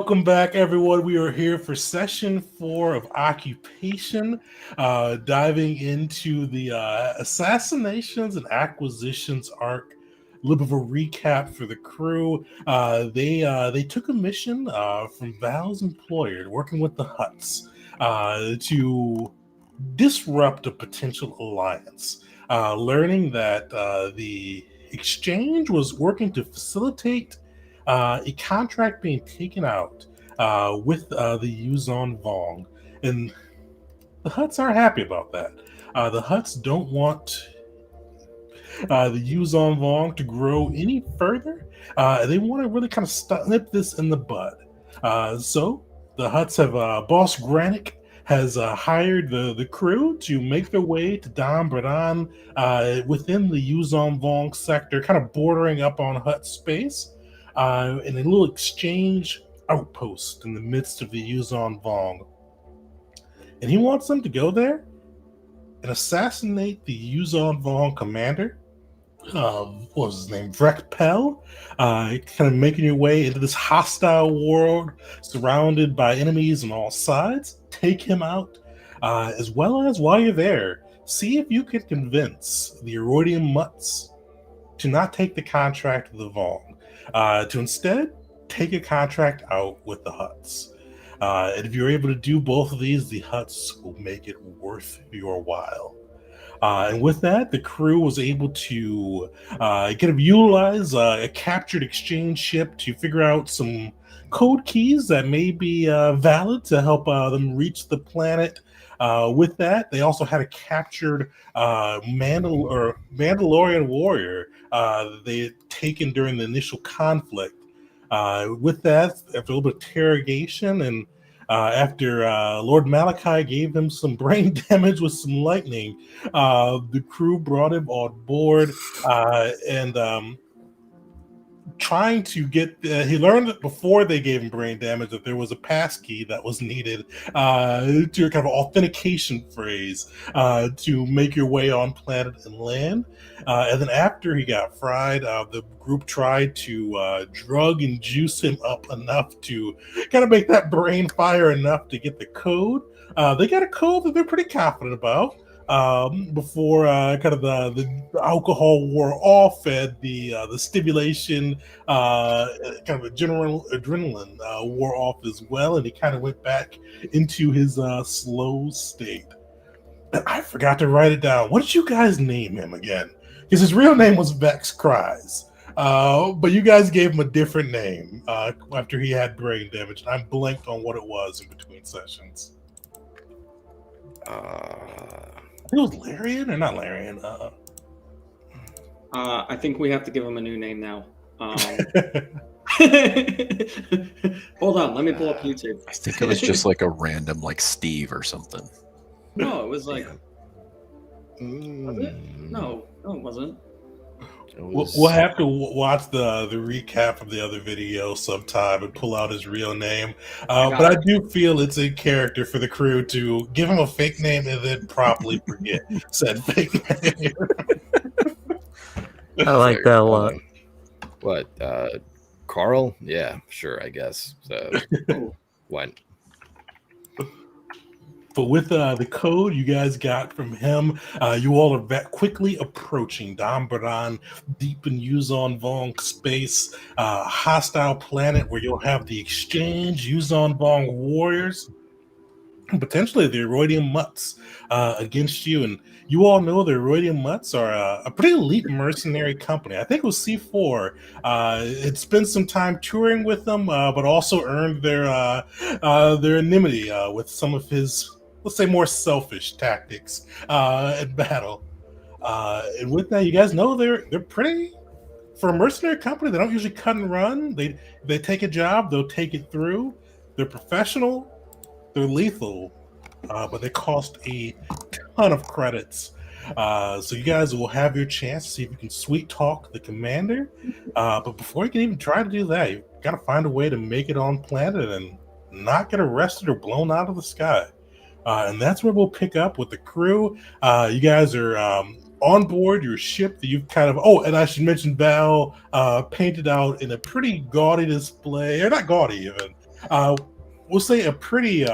welcome back, everyone. We are here for session 4 of Occupation, diving into the Assassinations and Acquisitions arc. A little bit of a recap for the crew. They took a mission from Val's employer, working with the Huts, to disrupt a potential alliance. Learning that the exchange was working to facilitate a contract being taken out with the Yuzon Vong. And the Huts aren't happy about that. The Huts don't want the Yuzon Vong to grow any further. They want to really kind of nip this in the bud. So the Huts have Boss Granick has hired the crew to make their way to Dom Bradan within the Yuzon Vong sector, kind of bordering up on Hut space, in a little exchange outpost in the midst of the Yuzon Vong. And he wants them to go there and assassinate the Yuzon Vong commander. What was his name? Vrek Pell. Kind of making your way into this hostile world surrounded by enemies on all sides. Take him out, as well as while you're there, see if you can convince the Erodium Mutts to not take the contract with the Vong, to instead take a contract out with the Huts. And if you're able to do both of these, the Huts will make it worth your while. And with that, the crew was able to kind of utilize a captured exchange ship to figure out some code keys that may be valid to help them reach the planet. With that, they also had a captured Mandalorian warrior they had taken during the initial conflict. With that, after a little bit of interrogation and after Lord Malachi gave him some brain damage with some lightning, the crew brought him on board and trying to get he learned that before they gave him brain damage that there was a passkey that was needed to kind of authentication phrase to make your way on planet and land. And then after he got fried, the group tried to drug and juice him up enough to kind of make that brain fire enough to get the code. They got a code that they're pretty confident about. Before kind of the alcohol wore off and the stimulation, kind of a general adrenaline wore off as well, and he kind of went back into his slow state. And I forgot to write it down. What did you guys name him again? Because his real name was Vex Cries. But you guys gave him a different name after he had brain damage, and I blanked on what it was in between sessions. It was Larian or not Larian? I think we have to give him a new name now. Hold on, let me pull up YouTube. I think it was just like a random, like Steve or something. No, it was like. Was it? No, it wasn't. We'll have to watch the recap of the other video sometime and pull out his real name. But I do feel it's a character for the crew to give him a fake name and then properly forget said fake name. I like that a lot. What? Carl? Yeah, sure, I guess. So, when? But with the code you guys got from him, you all are quickly approaching Dom Bradan, deep in Yuzon Vong space, hostile planet where you'll have the exchange, Yuzon Vong warriors, and potentially the Erodium Mutts against you. And you all know the Erodium Mutts are a pretty elite mercenary company. I think it was C4. It spent some time touring with them, but also earned their enmity with some of his, let's say, more selfish tactics in battle. And with that, you guys know they're pretty, for a mercenary company, they don't usually cut and run. They take a job, they'll take it through. They're professional, they're lethal, but they cost a ton of credits. So you guys will have your chance to see if you can sweet talk the commander. But before you can even try to do that, you've got to find a way to make it on planet and not get arrested or blown out of the sky. And that's where we'll pick up with the crew. You guys are on board your ship that you've kind of... Oh, and I should mention Val painted out in a pretty gaudy display, or not gaudy even, uh, we'll say a pretty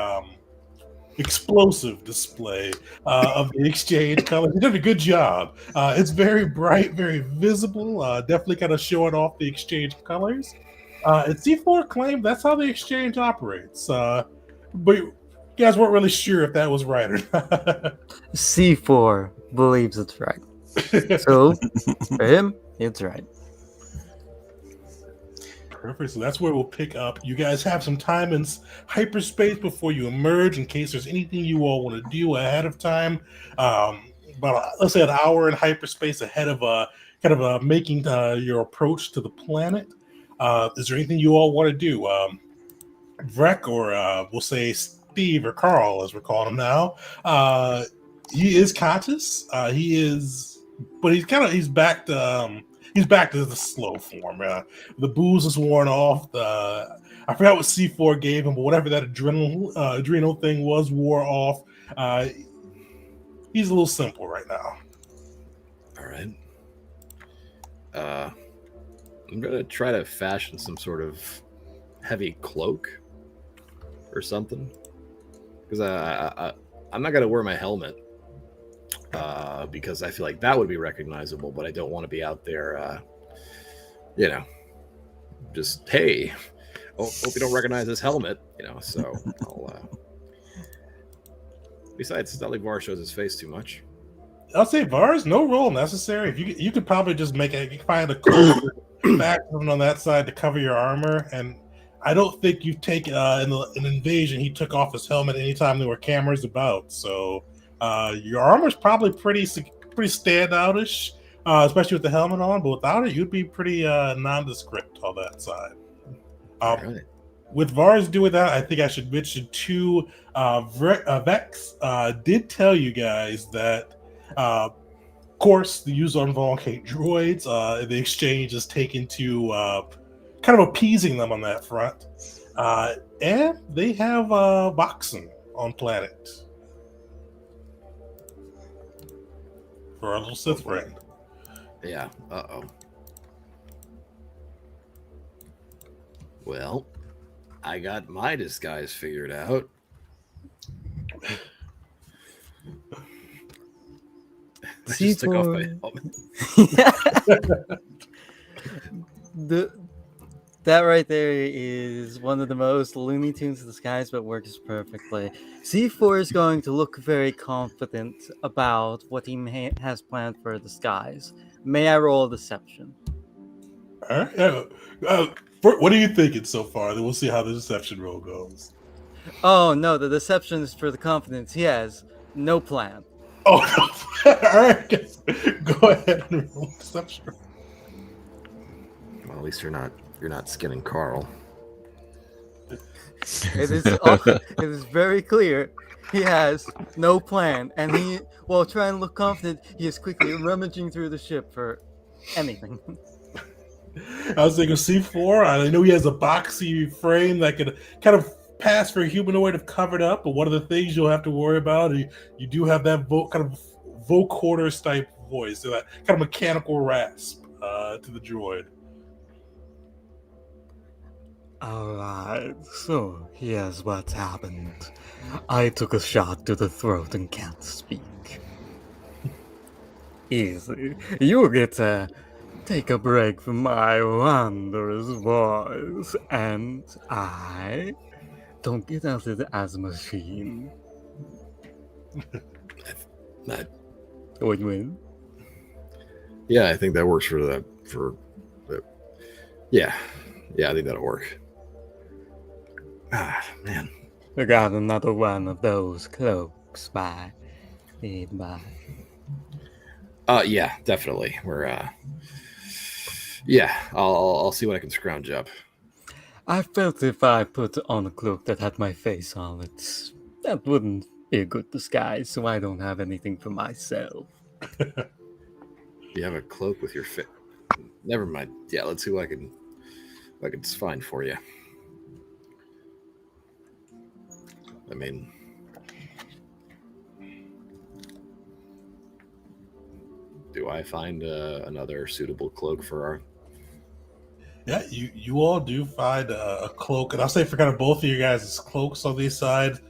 explosive display of the exchange colors. You did a good job. It's very bright, very visible. Definitely kind of showing off the exchange colors. And C4 claimed that's how the exchange operates. But you guys weren't really sure if that was right or not. C4 believes it's right. So, for him, it's right. Perfect. So that's where we'll pick up. You guys have some time in hyperspace before you emerge in case there's anything you all want to do ahead of time. About let's say an hour in hyperspace ahead of making your approach to the planet. Is there anything you all want to do? Vrek, or we'll say Steve or Carl, as we're calling him now. He is conscious. He is, but he's back to the slow form. The booze is worn off. I forgot what C4 gave him, but whatever that adrenal thing was wore off. He's a little simple right now. All right. I'm gonna try to fashion some sort of heavy cloak or something, because I'm not gonna wear my helmet because I feel like that would be recognizable, but I don't want to be out there, just hey, hope you don't recognize this helmet, So I'll. Besides, it's not like Var shows his face too much. I'll say Vars, no roll necessary. If you could probably just find a cloak maximum on that side to cover your armor, and I don't think you've taken in an invasion. He took off his helmet anytime there were cameras about, so your armor's probably pretty standoutish, especially with the helmet on. But without it, you'd be pretty nondescript on that side. Right. With Vars doing that, I think I should mention too. Vex did tell you guys that, of course, the use on Volcate droids. The exchange is taken to kind of appeasing them on that front, and they have boxing on planet for our little Sith friend. Yeah. Well, I got my disguise figured out. I just took off my helmet. That right there is one of the most Looney Tunes disguise, but works perfectly. C4 is going to look very confident about what he has planned for a disguise. May I roll a deception? All right. What are you thinking so far? Then we'll see how the deception roll goes. Oh no, the deception is for the confidence. He has no plan. Oh, no. All right. Go ahead and roll deception. Well, at least you're not skinning Carl. It is very clear he has no plan, and while trying to look confident, he is quickly rummaging through the ship for anything. I was thinking C4. I know he has a boxy frame that could kind of pass for a humanoid if covered up, but one of the things you'll have to worry about, you do have that kind of vocoders type voice, so that kind of mechanical rasp to the droid. Alright, so here's what's happened. I took a shot to the throat and can't speak. Easy. You get to take a break from my wondrous voice, and I don't get outed as a machine. Win-win. Yeah, I think that works yeah, I think that'll work. Ah, man. I got another one of those cloaks by. Yeah, definitely. I'll see what I can scrounge up. I felt if I put on a cloak that had my face on it, that wouldn't be a good disguise, so I don't have anything for myself. You have a cloak with your fit. Never mind. Yeah, let's see what I can find for you. I mean, do I find another suitable cloak for our? Yeah, you all do find a cloak, and I'll say for kind of both of you guys' cloaks on these sides.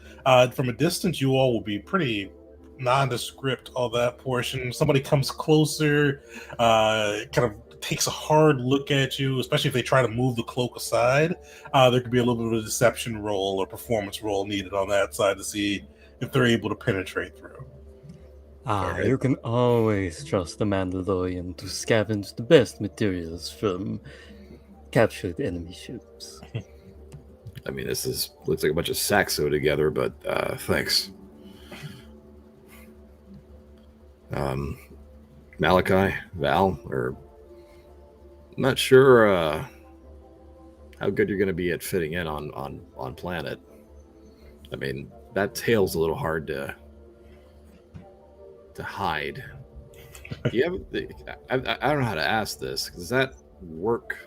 From a distance, you all will be pretty nondescript. All that portion. Somebody comes closer, kind of takes a hard look at you, especially if they try to move the cloak aside. There could be a little bit of a deception roll or performance roll needed on that side to see if they're able to penetrate through. Alright. You can always trust the Mandalorian to scavenge the best materials from captured enemy ships. I mean, looks like a bunch of sacks sewed together, but thanks. Malachi, Val, or I'm not sure how good you're going to be at fitting in on planet. I mean, that tail's a little hard to hide. Do you have? I don't know how to ask this. Does that work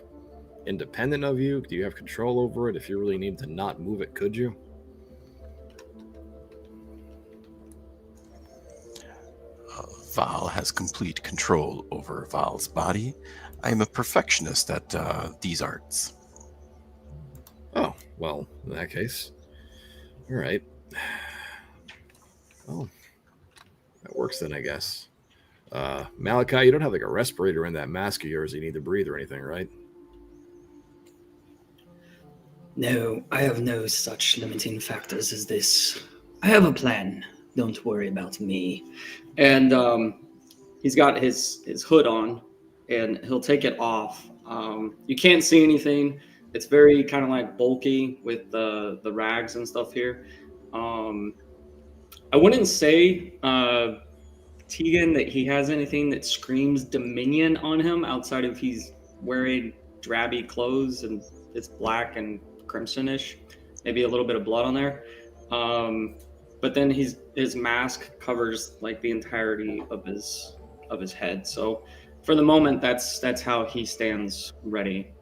independent of you? Do you have control over it? If you really need to not move it, could you? Val has complete control over Val's body. I am a perfectionist at these arts. Oh, well, in that case. All right. Oh, that works then, I guess. Malachi, you don't have like a respirator in that mask of yours you need to breathe or anything, right? No, I have no such limiting factors as this. I have a plan. Don't worry about me. And he's got his hood on, and he'll take it off. You can't see anything. It's very kind of like bulky with the rags and stuff here. I wouldn't say Tegan that he has anything that screams Dominion on him outside of he's wearing drabby clothes and it's black and crimsonish, maybe a little bit of blood on there. But then his mask covers like the entirety of his head. So for the moment, that's how he stands ready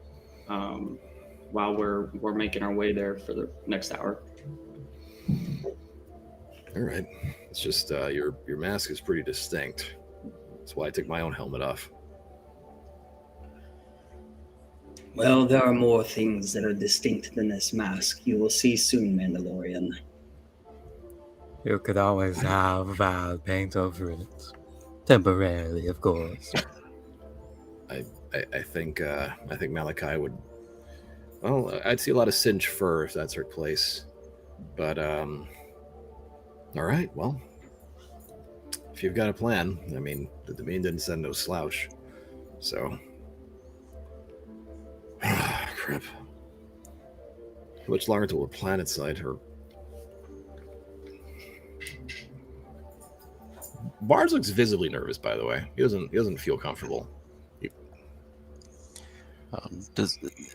while we're making our way there for the next hour. All right. It's just your mask is pretty distinct. That's why I took my own helmet off. Well, there are more things that are distinct than this mask. You will see soon, Mandalorian. You could always have Val paint over it. Temporarily, of course. I think Malachi would. Well, I'd see a lot of singed fur if that's her place. But all right, well, if you've got a plan, I mean, the Dominion didn't send no slouch, so. Crap. How much longer till we're planet side? Or Barnes looks visibly nervous. By the way, he doesn't feel comfortable.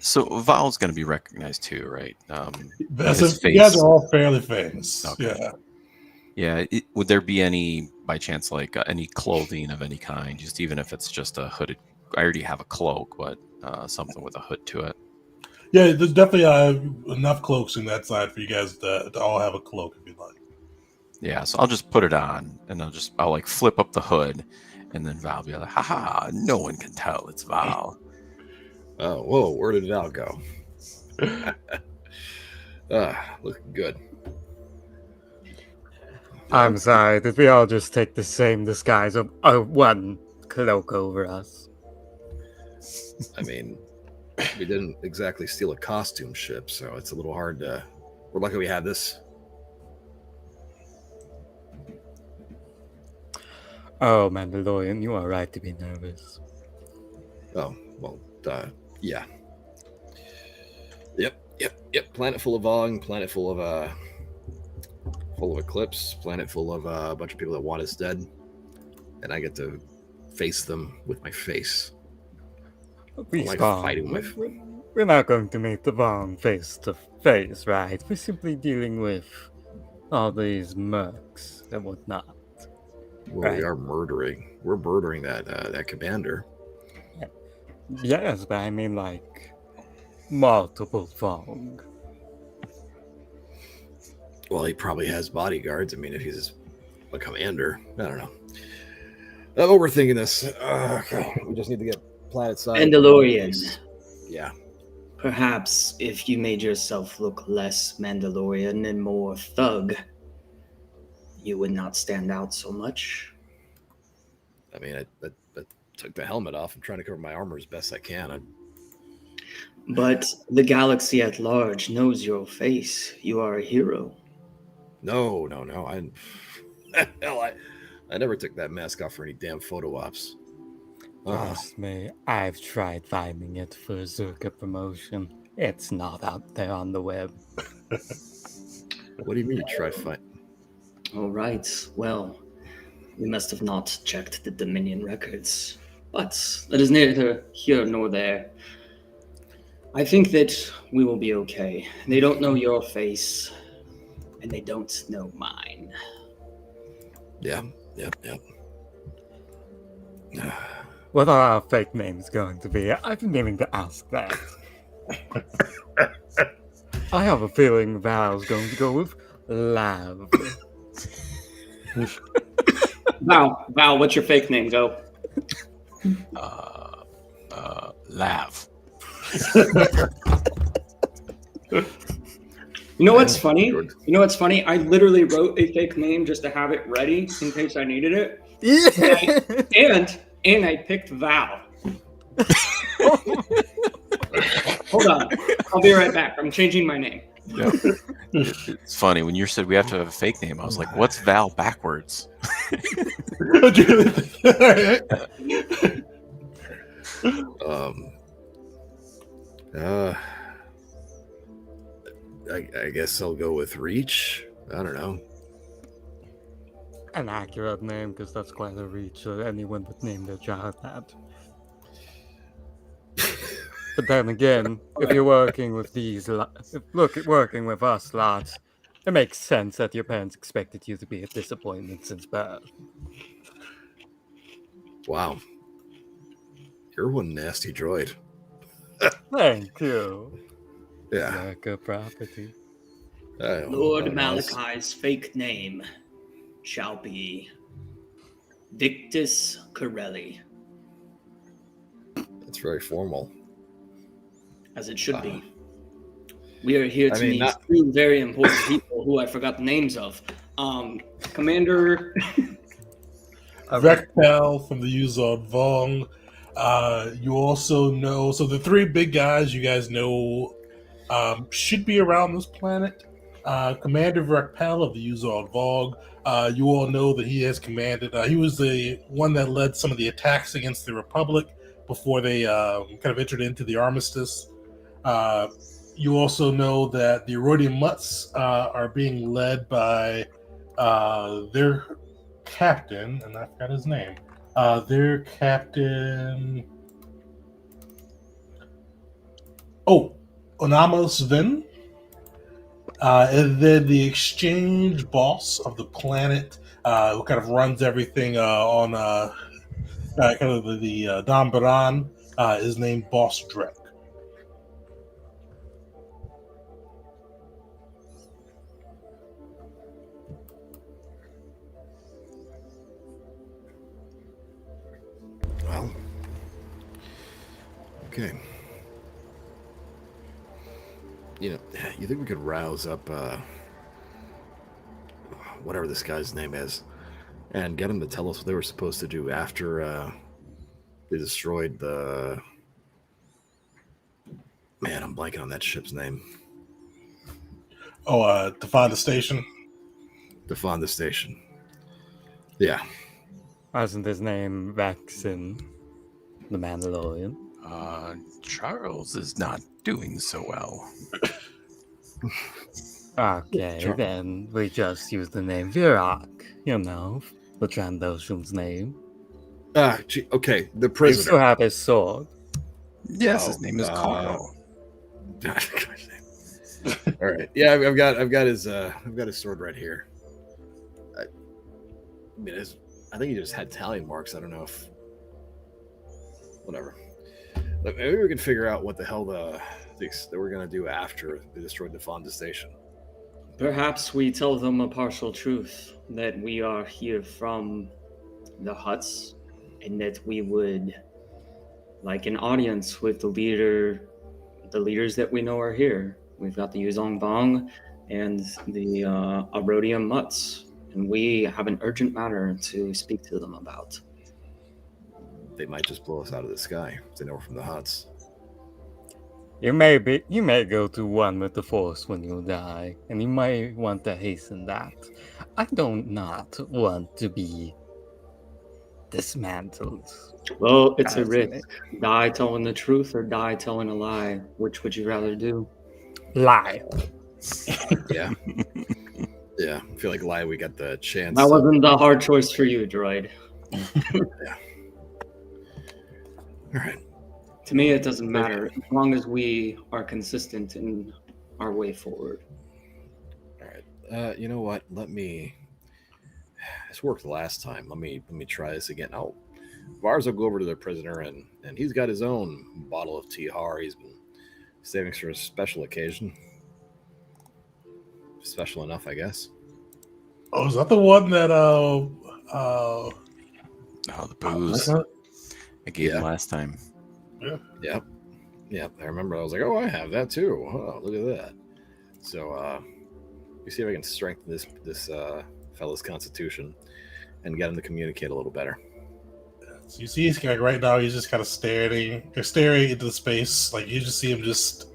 So Val's going to be recognized too, right? You guys are all fairly famous. Okay. Yeah. Would there be any, by chance, like any clothing of any kind? Just even if it's just a hooded. I already have a cloak, but something with a hood to it. Yeah, there's definitely enough cloaks in that side for you guys to all have a cloak if you'd like. Yeah, so I'll just put it on, and I'll like flip up the hood, and then Val will be like, "Haha! No one can tell it's Val." Oh, whoa! Where did Val go? Looking good. I'm sorry, did we all just take the same disguise of one cloak over us? I mean, we didn't exactly steal a costume ship, so it's a little hard to. We're lucky we had this. Oh, Mandalorian, you are right to be nervous. Oh, well, yeah. Yep. Planet full of Vong, planet full of Eclipse, planet full of a bunch of people that want us dead, and I get to face them with my face. We're not going to meet the Vong face to face, right? We're simply dealing with all these mercs and whatnot. Well, right. We're murdering that commander. Yes, but I mean like multiple Vong. Well, he probably has bodyguards. I mean, if he's a commander, I don't know. I'm overthinking this. Okay. We just need to get planet side. Mandalorian, Yeah. Perhaps if you made yourself look less Mandalorian and more thug, you would not stand out so much. I mean, I took the helmet off. I'm trying to cover my armor as best I can. But the galaxy at large knows your face. You are a hero. No. I never took that mask off for any damn photo ops. Trust me, I've tried finding it for Zerka promotion. It's not out there on the web. What do you mean you tried fight? All right, well, we must have not checked the Dominion records. But that is neither here nor there. I think that we will be okay. They don't know your face, and they don't know mine. Yep. What are our fake names going to be? I've been meaning to ask that. I have a feeling Val's going to go with Lav. Val, what's your fake name? Go. Lav. You know what's funny? I literally wrote a fake name just to have it ready in case I needed it. Yeah. And I picked Val. Hold on. I'll be right back. I'm changing my name. Yeah. It's funny when you said we have to have a fake name. I was like, "What's Val backwards?" I guess I'll go with Reach. I don't know. An accurate name, because that's quite a reach that anyone would name their child that. But then again, if you're working with working with us lots, it makes sense that your parents expected you to be a disappointment since birth. Wow. You're one nasty droid. Thank you. Yeah. America property. Lord Oh, nice. Malachi's fake name shall be Victus Corelli, That's very formal. as it should be. We are here I to mean, meet not- two very important people who I forgot the names of. Commander Vectel from the Yuzon Vong. You also know, so the three big guys you guys know should be around this planet. Commander Vectel of the Yuzon Vong. You all know that he has commanded, he was the one that led some of the attacks against the Republic before they kind of entered into the armistice. You also know that the Erodian Mutts are being led by their captain, and I forgot his name. Their captain. Onamos Vin. And then the exchange boss of the planet, who kind of runs everything on kind of the Dambaran, is named Boss Drek. Well, okay. You think we could rouse up whatever this guy's name is and get him to tell us what they were supposed to do after they destroyed the... Man, I'm blanking on that ship's name. To find the station. Defend the station. Yeah. Wasn't his name Vaxin, the Mandalorian? Charles is not doing so well. Okay, then we just use the name Virak, the Trandoshum's name. Okay, the You prisoner. still have his sword. Yes, his name is Carl. All right. Yeah, I've got his sword right here. I think he just had tally marks. I don't know if whatever. But maybe we can figure out what the hell that we're gonna do after they destroyed the Fonda station. Perhaps we tell them a partial truth, that we are here from the huts, and that we would like an audience with the leader the leaders that we know are here. We've got the Yuzong Bong and the Arodium Mutts, and we have an urgent matter to speak to them about. They might just blow us out of the sky if they know we're from the Huts. You may go to one with the Force when you die, and you might want to hasten that. I don't not want to be dismantled. Well, it's a Fascinating. risk. Die telling the truth or die telling a lie. Which would you rather do? Lie. Yeah. Yeah. I feel like lie. We got the chance. That wasn't the hard choice for you, droid. Yeah. All right. To me, it doesn't matter as long as we are consistent in our way forward. All right. You know what? This worked last time. Let me try this again. Oh, Vars will go over to the prisoner, and he's got his own bottle of Tihar he's been saving for a special occasion. Special enough, I guess. Oh, is that the one that Oh, the booze I gave him Yeah. last time. Yep. I remember. I was like, oh, I have that too. Oh, look at that. So, you see if I can strengthen this fella's constitution and get him to communicate a little better. So you see, he's like right now, he's just kind of staring into the space. Like you just see him just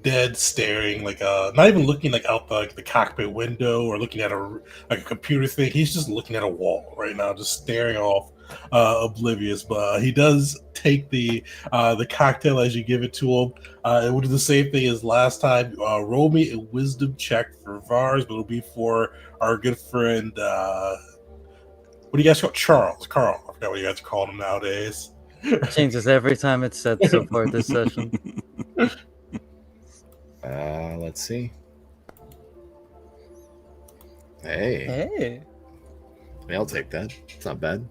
dead staring, like not even looking like out the cockpit window or looking at a computer thing. He's just looking at a wall right now, just staring off, oblivious. But he does take the cocktail as you give it to him. It will do the same thing as last time. Roll me a wisdom check for Vars, but it'll be for our good friend. What do you guys call Charles? Carl. I forgot what you guys call him nowadays. Changes every time it's said so far this session. Let's see. Hey, Hey. I'll take that. It's not bad.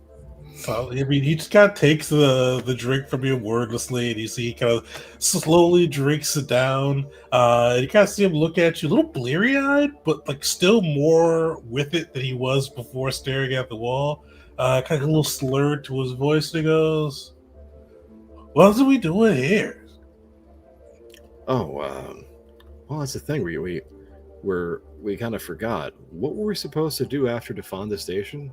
So I mean, he just kind of takes the drink from you wordlessly, and you see he kind of slowly drinks it down. And you kind of see him look at you, a little bleary-eyed, but like still more with it than he was before, staring at the wall. Kind of a little slurred to his voice. And he goes, "What are we doing here?" Oh, well, that's the thing. We kind of forgot. What were we supposed to do after Defonda Station?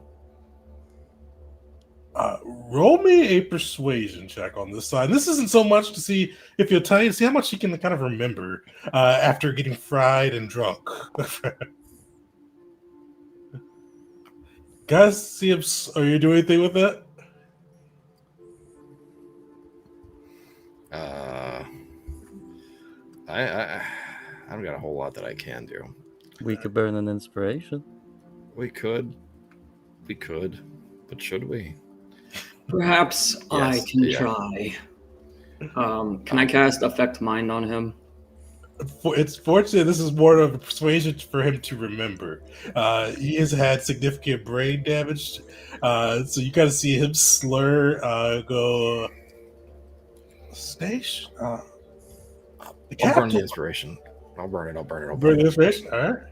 Roll me a persuasion check on this side. This isn't so much to see if you'll tell you, see how much you can kind of remember after getting fried and drunk. Guys, see if are you doing anything with that? I don't got a whole lot that I can do. We could burn an inspiration. We could, but should we? Perhaps I Yes, can yeah. try. Can I cast Affect Mind on him? It's fortunate this is more of a persuasion for him to remember. He has had significant brain damage, so you kind of see him slur, go, Station? The I'll burn the captain. inspiration. I'll burn it. Burn the inspiration? All right.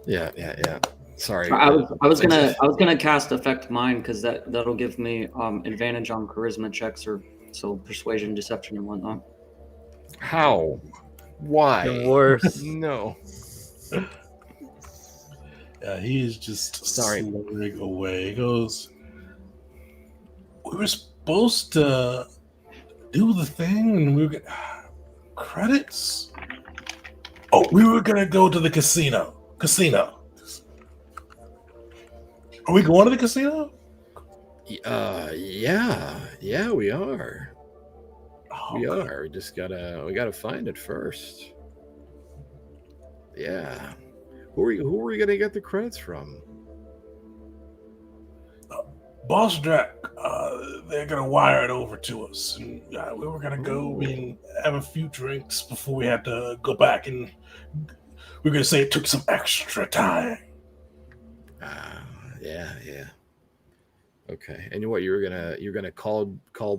Yeah. Sorry. I was gonna cast Affect Mind because that'll give me advantage on charisma checks or so persuasion, deception, and whatnot. How? Why? The worst. No. Yeah, he is just Sorry. slurring away. He goes, we were supposed to do the thing and we were gonna credits. Oh, we were gonna go to the casino. Are we going to the casino? Yeah, we are. Oh, We are. We just gotta find it first. Yeah. Who are we gonna get the credits from? Boss Drac, they're gonna wire it over to us, and we were gonna go and have a few drinks before we had to go back, and we were gonna say it took some extra time. Yeah. Okay. And what you're gonna call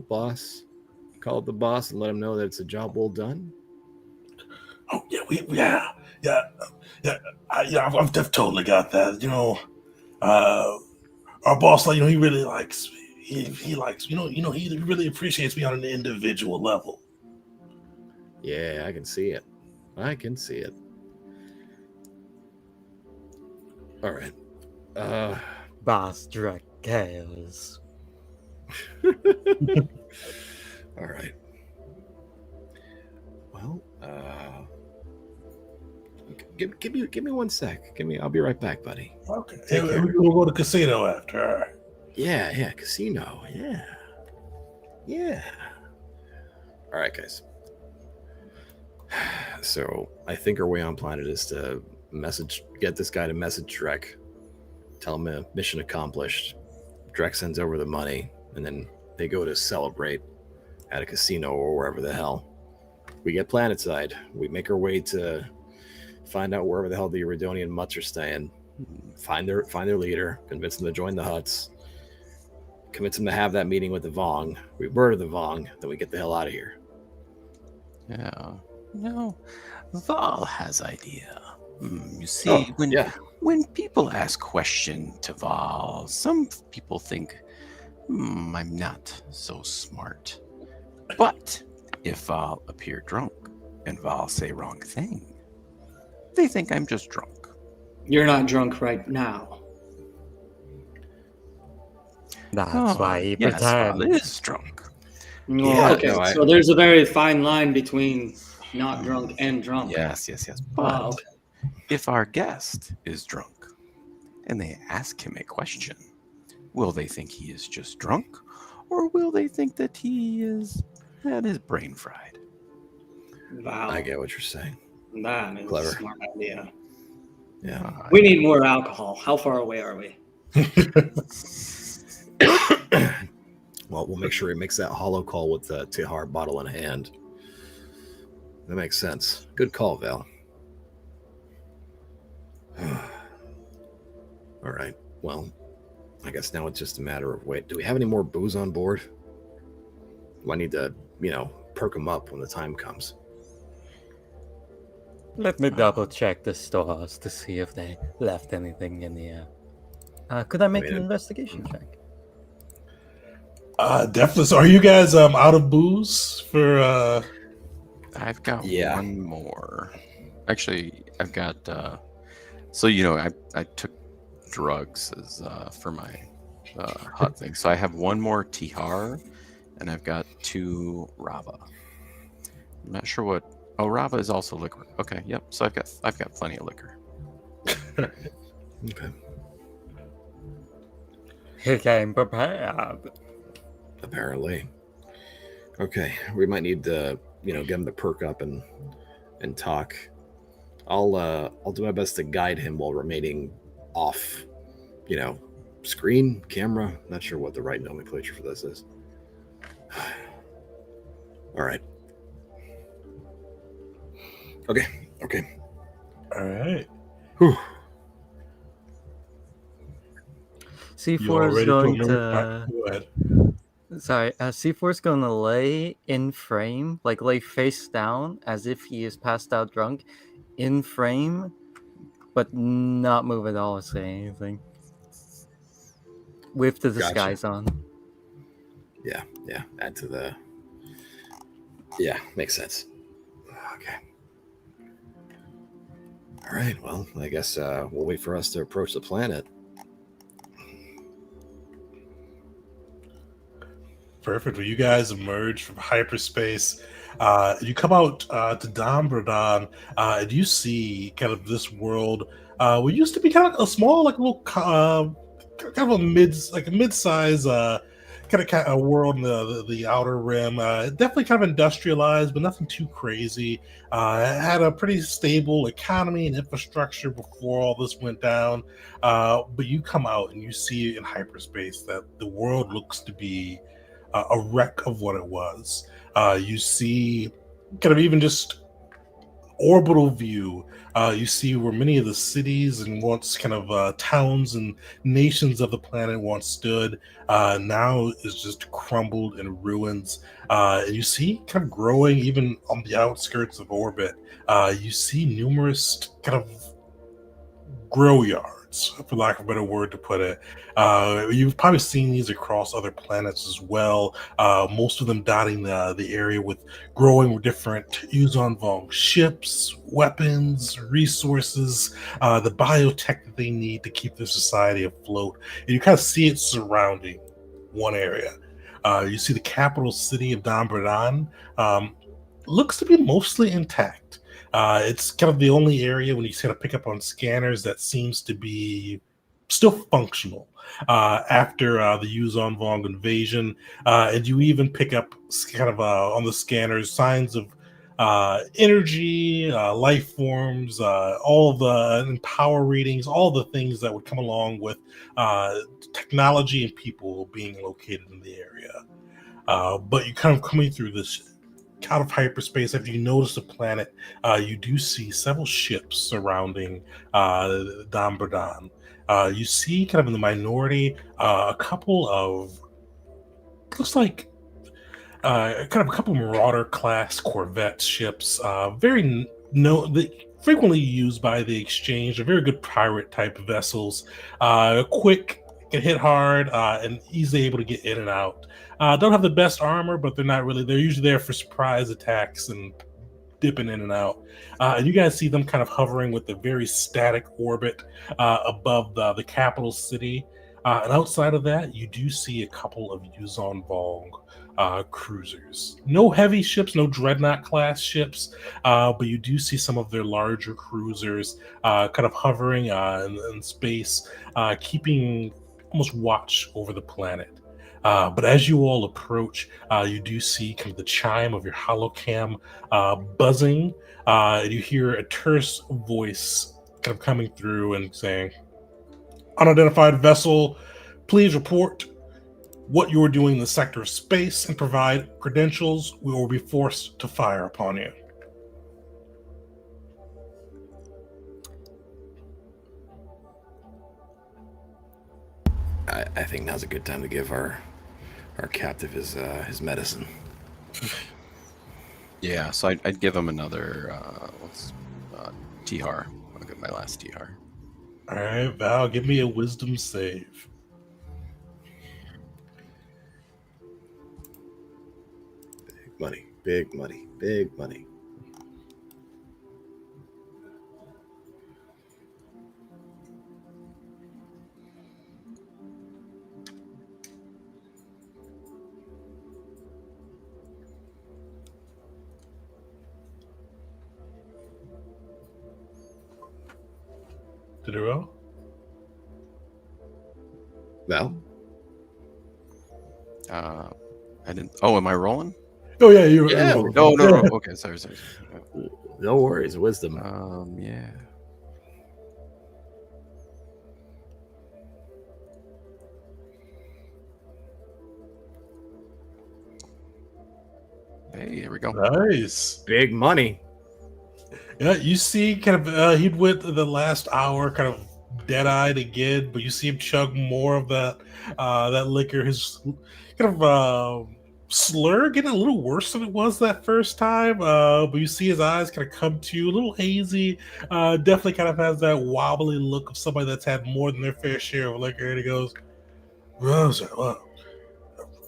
boss, call the boss and let him know that it's a job well done. Oh yeah, I've totally got that. You know, our boss, like, you know, he really likes me. He likes, he really appreciates me on an individual level. Yeah, I can see it. I can see it. All right. Boss Drek Chaos. All right. Well, give me 1 sec. I'll be right back, buddy. Okay. Take care. We'll go to casino after. All right. Yeah, casino. Yeah. All right, guys. So I think our way on planet is to get this guy to message Drek, tell him mission accomplished. Drek sends over the money, and then they go to celebrate at a casino or wherever the hell. We get planetside. We make our way to find out wherever the hell the Iridonian mutts are staying. Find their leader, convince them to join the huts, convince them to have that meeting with the Vong. We murder the Vong, then we get the hell out of here. Yeah. Val has idea. You see, when people ask question to Val, some people think, I'm not so smart. But if Val appear drunk and Val say wrong thing, they think I'm just drunk. You're not drunk right now. That's why he yes, Val pretends. is drunk. Oh, okay, so there's a very fine line between not drunk and drunk. Yes. But Okay. if our guest is drunk and they ask him a question, will they think he is just drunk, or will they think that he is had his brain fried? Wow. I get what you're saying. That is Clever. a smart idea. Yeah. We need more alcohol. How far away are we? Well, we'll make sure he makes that hollow call with the Tihar bottle in hand. That makes sense. Good call, Val. All right. Well, I guess now it's just a matter of wait. Do we have any more booze on board? Do I need to, perk them up when the time comes? Let me double check the stores to see if they left anything in the air. Could I make an investigation check? Definitely. So are you guys out of booze for I've got Yeah. one more. Actually, I've got I took drugs as for my hot thing. So I have one more Tihar and I've got 2 Rava. I'm not sure what Rava is also liquor. Okay, yep. So I've got plenty of liquor. Okay. He came prepared. Apparently. Okay. We might need to, get him to perk up and talk. I'll do my best to guide him while remaining off, screen, camera. Not sure what the right nomenclature for this is. All right. Okay. all right. Whew. C4 is going to. Go ahead. Sorry, C4 is going to lay in frame, like lay face down as if he is passed out drunk, in frame, but not move at all or say anything. With the disguise on. Yeah. Add to the. Yeah, makes sense. Okay. All right. Well, I guess we'll wait for us to approach the planet. Perfect. Well, you guys emerge from hyperspace. You come out to Dombradon, and you see kind of this world. What used to be kind of a small, like a little, kind of a mid-size, kind of world in the outer rim. Definitely kind of industrialized, but nothing too crazy. It had a pretty stable economy and infrastructure before all this went down. But you come out and you see in hyperspace that the world looks to be a wreck of what it was. You see kind of even just orbital view. You see where many of the cities and once kind of towns and nations of the planet once stood now is just crumbled in ruins. And you see kind of growing even on the outskirts of orbit. You see numerous kind of grow yards. lords, for lack of a better word to put it. You've probably seen these across other planets as well. Most of them dotting the area with growing different Yuzon Vong ships, weapons, resources, the biotech that they need to keep their society afloat. And you kind of see it surrounding one area. You see the capital city of Dambradan looks to be mostly intact. It's kind of the only area when you kind of pick up on scanners that seems to be still functional after the Yuzon Vong invasion. And you even pick up kind of on the scanners signs of energy, life forms, all of the power readings, all the things that would come along with technology and people being located in the area. But you kind of coming through this out of hyperspace, after you notice the planet, you do see several ships surrounding Dambradan. You see, kind of in the minority, a couple of looks like kind of a couple Marauder class Corvette ships, frequently used by the exchange. They're very good pirate type vessels, quick, can hit hard, and easily able to get in and out. Don't have the best armor, but they're usually there for surprise attacks and dipping in and out. And you guys see them kind of hovering with a very static orbit above the capital city. And outside of that, you do see a couple of Yuzon Vong cruisers. No heavy ships, no dreadnought class ships, but you do see some of their larger cruisers kind of hovering in space, keeping almost watch over the planet. But as you all approach, you do see kind of the chime of your holocam buzzing, and you hear a terse voice kind of coming through and saying, "Unidentified vessel, please report what you are doing in the sector of space and provide credentials. We will be forced to fire upon you." I think now's a good time to give our captive his medicine. Yeah, so I'd give him another TR. I'll get my last TR. All right, Val, give me a wisdom save. Big money, big money, big money. Did it roll? Val? I didn't. Oh, am I rolling? Oh yeah, you. Yeah. No. Okay, sorry. No worries, wisdom. Yeah. Hey, here we go. Nice. Big money. Yeah, you see, kind of, he'd went the last hour, kind of dead-eyed again, but you see him chug more of that liquor. His kind of slur getting a little worse than it was that first time. But you see his eyes kind of come to you, a little hazy. Definitely kind of has that wobbly look of somebody that's had more than their fair share of liquor. And he goes, "Rosa, all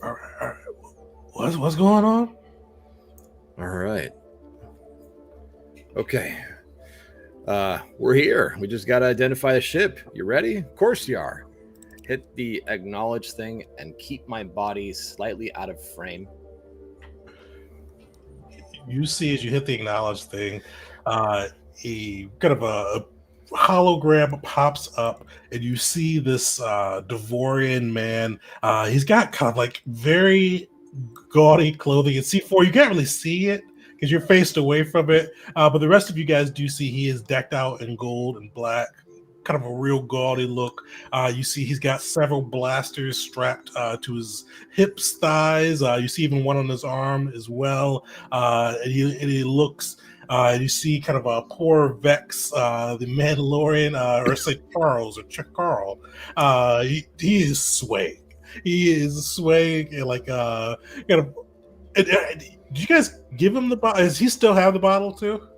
right. What's going on?" All right. Okay. We're here. We just got to identify the ship. You ready? Of course you are. Hit the acknowledge thing and keep my body slightly out of frame. You see, as you hit the acknowledge thing, a kind of a hologram pops up, and you see this Devorian man. He's got kind of like very gaudy clothing. And C4, you can't really see it because you're faced away from it. But the rest of you guys do see he is decked out in gold and black, kind of a real gaudy look. You see he's got several blasters strapped to his hips, thighs. You see even one on his arm as well. And he looks. You see kind of a poor Vex, the Mandalorian, or say Charles or Chuck Carl. He is swaying. He is swaying and like kind of. Did you guys give him the bottle? Does he still have the bottle too?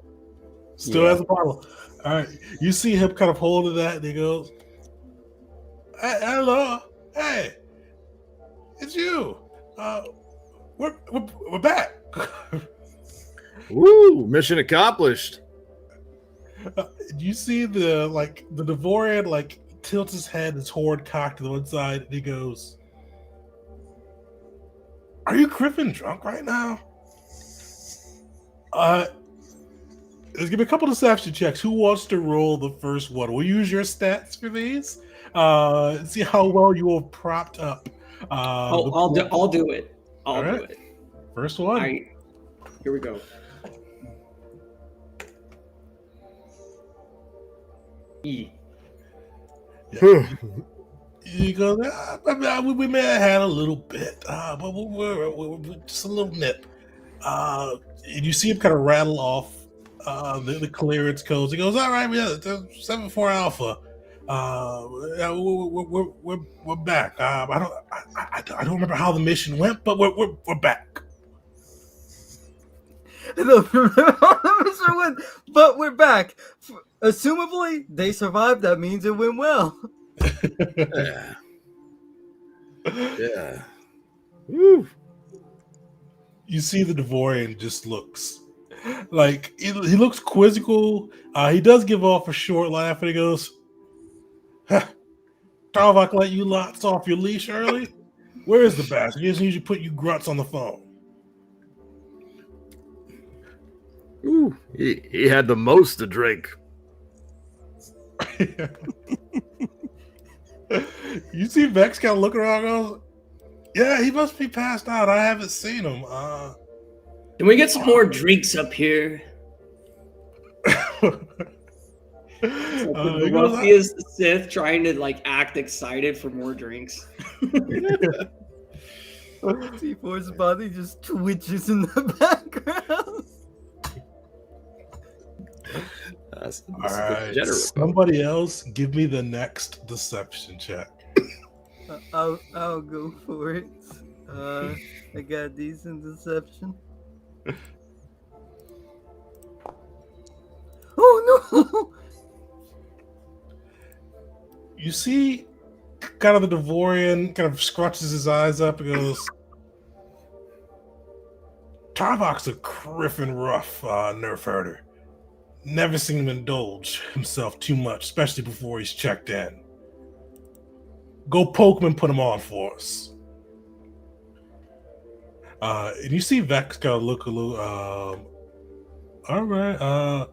Still has the bottle. All right. You see him kind of holding that, and he goes, Hello. Hey, it's you. We're back. Woo! Mission accomplished. You see the Devorian tilts his head, his horn cocked to the one side, and he goes, "Are you Griffin drunk right now?" Give me a couple deception checks. Who wants to roll the first one? We'll use your stats for these. See how well you will propped up. I'll do it. I'll do it. First one. Here we go. E. You go, we may have had a little bit, but we're just a little nip. And you see him kind of rattle off the clearance codes. He goes, "All right, we have 7-4 Alpha. We're back. I don't remember how the mission went, but we're back." I don't remember how the mission went, but we're back. Assumably, they survived. That means it went well. Yeah. Yeah. Woo. You see the Devorian just looks like he looks quizzical. He does give off a short laugh and he goes, "Tarvok let you lots off your leash early? Where is the bastard? He doesn't usually put you grunts on the phone." Ooh, he had the most to drink. You see Vex kind of looking around and goes, "Yeah, he must be passed out. I haven't seen him." Can we get some more drinks up here? Ruffy is the Sith trying to act excited for more drinks. T4's body just twitches in the background. All right, somebody else, give me the next deception check. I'll go for it. I got a decent deception. Oh no! You see, kind of the Devorian kind of scrunches his eyes up and goes, "Tarvok's a Griffin rough nerf herder. Never seen him indulge himself too much, especially before he's checked in. Go poke him and put him on for us." And you see Vex kind of look a little, all right.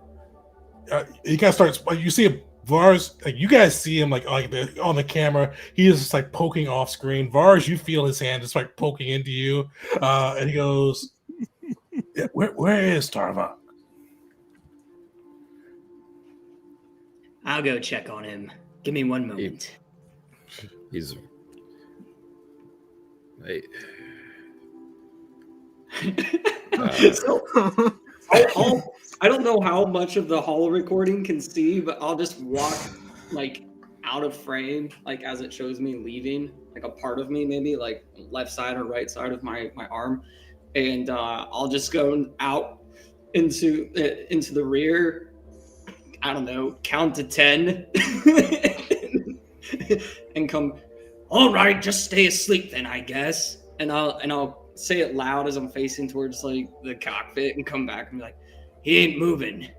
He kind of starts, you see Vars, you guys see him on the camera. He is just poking off screen. Vars, you feel his hand just poking into you. And he goes, "Yeah, where is Tarvok?" I'll go check on him. Give me one moment. He's. Hey. I don't know how much of the hall recording can see, but I'll just walk out of frame, as it shows me leaving, a part of me, maybe left side or right side of my arm, and I'll just go out into the rear. I don't know, count to 10 and come. All right, just stay asleep then, I guess. And I'll say it loud as I'm facing towards the cockpit and come back and be like, "He ain't moving."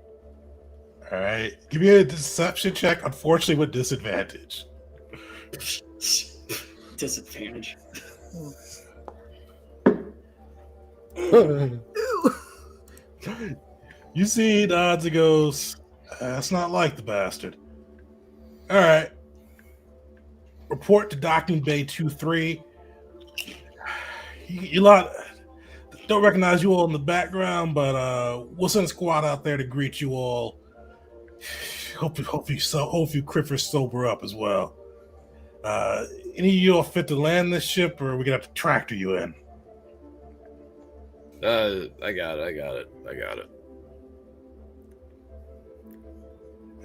All right, give me a deception check. Unfortunately, with disadvantage. Disadvantage. You see the odds. It goes, "That's not like the bastard." All right. Report to docking bay 2-3. You lot don't recognize you all in the background, but we'll send a squad out there to greet you all. Hope you Criffers sober up as well. Any of you all fit to land this ship, or are we gonna have to tractor you in? I got it.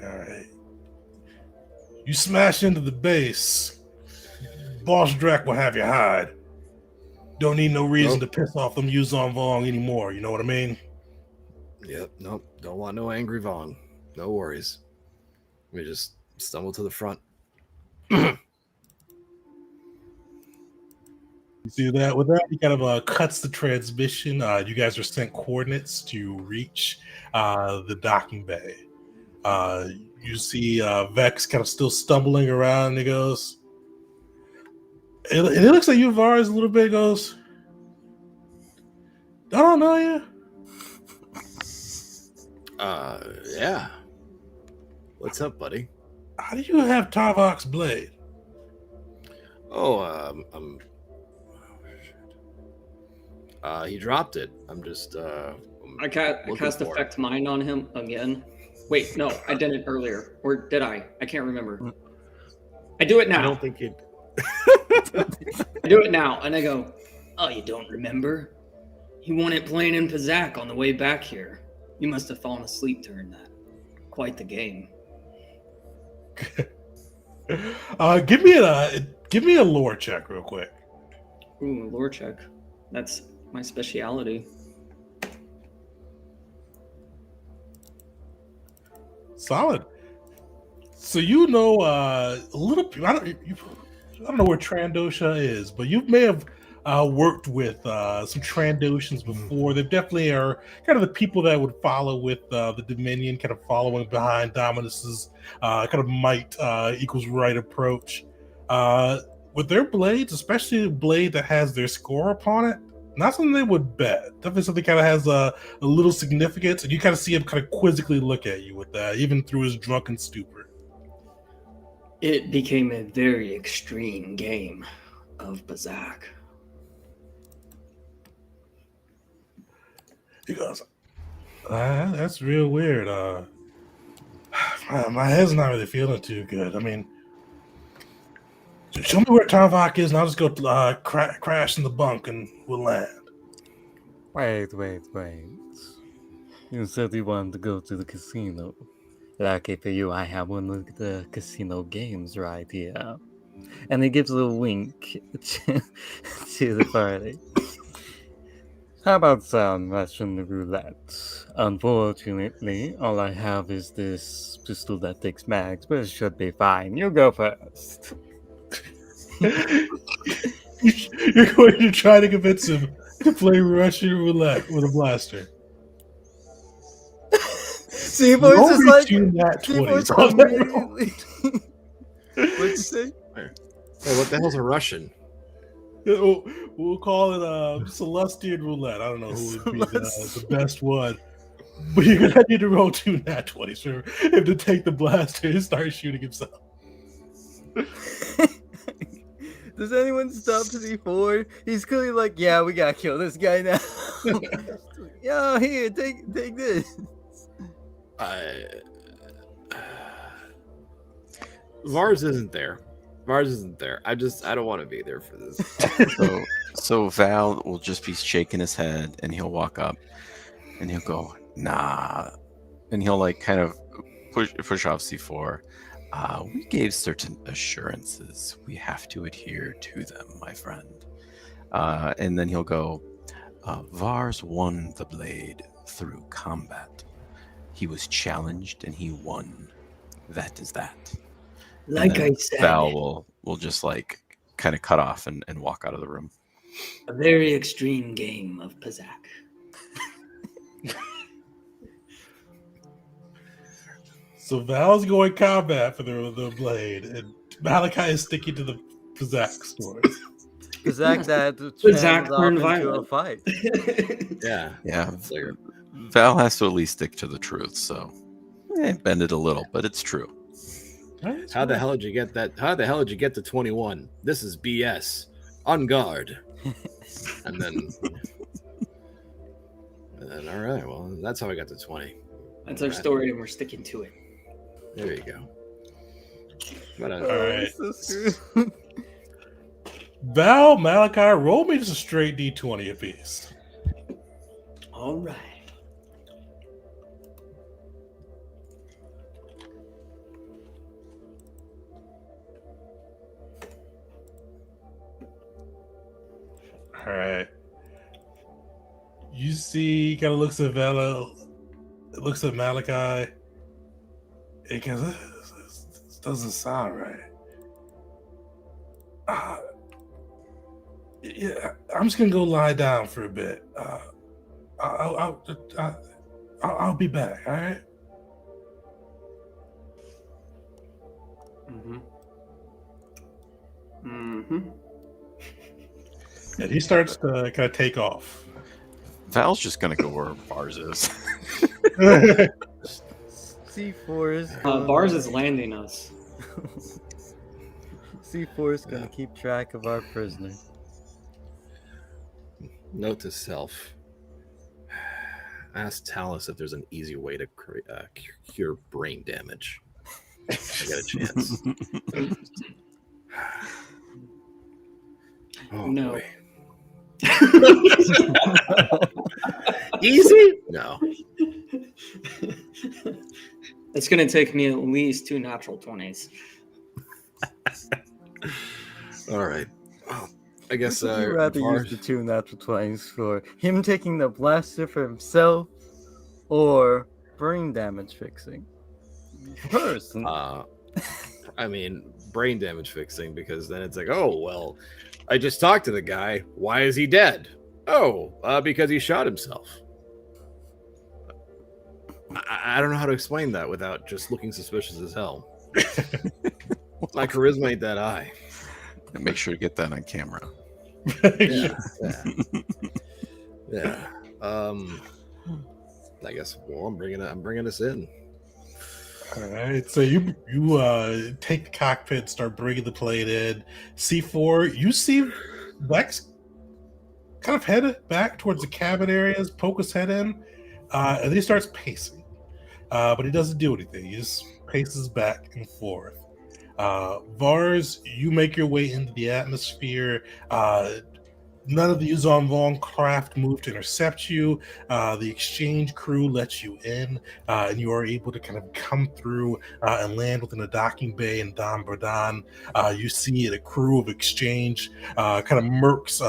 All right. You smash into the base. Boss Drek will have you hide. Don't need no reason to piss off them Yuzon Vong anymore. You know what I mean? Yep. Nope. Don't want no angry Vong. No worries. We just stumble to the front. do that. With that, he kind of cuts the transmission. You guys are sent coordinates to reach the docking bay. You see Vex kind of still stumbling around, and he goes, it looks like you, Vars, a little bit. Goes, I don't know you. Yeah. What's up, buddy? How do you have Tarvok's blade? Oh, he dropped it. I'm just, I cast Affect Mind on him again. Wait, no, I did it earlier. Or did I? I can't remember. I do it now. I don't think it. I do it now, and I go, oh, you don't remember? He won it playing in Pizak on the way back here. You must have fallen asleep during that. Quite the game. Give me a lore check real quick. Ooh, lore check. That's my speciality. Solid. So you know a little. I don't know where Trandosha is, but you may have worked with some Trandoshans before. They definitely are kind of the people that would follow with the Dominion, kind of following behind Dominus's kind of might equals right approach. With their blades, especially a blade that has their score upon it, not something they would bet. Definitely something kind of has a little significance, and you kind of see him kind of quizzically look at you with that, even through his drunken stupor. It became a very extreme game of Pizak. He goes, that's real weird. My head's not really feeling too good. I mean, show me where Tarvok is, and I'll just go crash in the bunk, and we'll land. Wait. You said you wanted to go to the casino. Lucky for you, I have one of the casino games right here. And he gives a little wink to the party. How about some Russian roulette? Unfortunately, all I have is this pistol that takes mags, but it should be fine. You go first. You're going to try to convince him to play Russian roulette with a blaster. C4's just like... C4's immediately... What'd you say? Hey, what the hell's a Russian? We'll call it Celestian roulette. I don't know who would be the best one. But you're going to need to roll 2 nat 20s for him to take the blaster and start shooting himself. Does anyone stop C4? He's clearly like, yeah, we gotta kill this guy now. Yo, here, take this. Vars isn't there. I don't want to be there for this. So Val will just be shaking his head, and he'll walk up, and he'll go, nah, and he'll like kind of push off C4. We gave certain assurances. We have to adhere to them, my friend. And then he'll go, Vars won the blade through combat. He was challenged and he won. That is that. Like I said, Val will just like kind of cut off and walk out of the room. a very extreme game of Pizak. So Val's going combat for the blade, and Malachi is sticking to the Pizak stories. Pizak that Pizak turned turned into a violent. fight. Yeah. Val has to at least stick to the truth, so bend it a little, but it's true. How the hell did you get that? How the hell did you get to 21? This is BS. On guard. And then, all right, well, that's how I got to 20. That's our story, and we're sticking to it. There you go. But, All right. So screwed. Val, Malachi, roll me just a straight D20 apiece. All right. All right. You see, kind of looks at Val, looks at Malachi. It goes, this doesn't sound right. Yeah, I'm just gonna go lie down for a bit. I'll be back. All right. Mm-hmm. Mm-hmm. And he starts to kind of take off. Val's just gonna go where Bars is. C4 is Bars is landing us. C4 is gonna keep track of our prisoner. Note to self. Ask Talus if there's an easy way to cure brain damage. I got a chance. Oh, No. boy. Easy? No. It's gonna take me at least 2 natural 20s. All right. Well, I guess Would you rather use Vars- the 2 natural 20s for him taking the blaster for himself or brain damage fixing? Person. I mean, brain damage fixing, because then it's like, oh, well, I just talked to the guy. Why is he dead? Oh, because he shot himself. I don't know how to explain that without just looking suspicious as hell. My charisma ain't that high. Make sure to get that on camera. Yeah. Yeah. I guess. Well, I'm bringing us in. All right, so you take the cockpit, start bringing the plane in. C4, you see Lex kind of head back towards the cabin areas, poke his head in, and then he starts pacing. But he doesn't do anything. He just paces back and forth. Vars, you make your way into the atmosphere. None of the Uzon craft move to intercept you. The exchange crew lets you in, and you are able to kind of come through and land within a docking bay in Don Berdan. You see a crew of exchange kind of mercs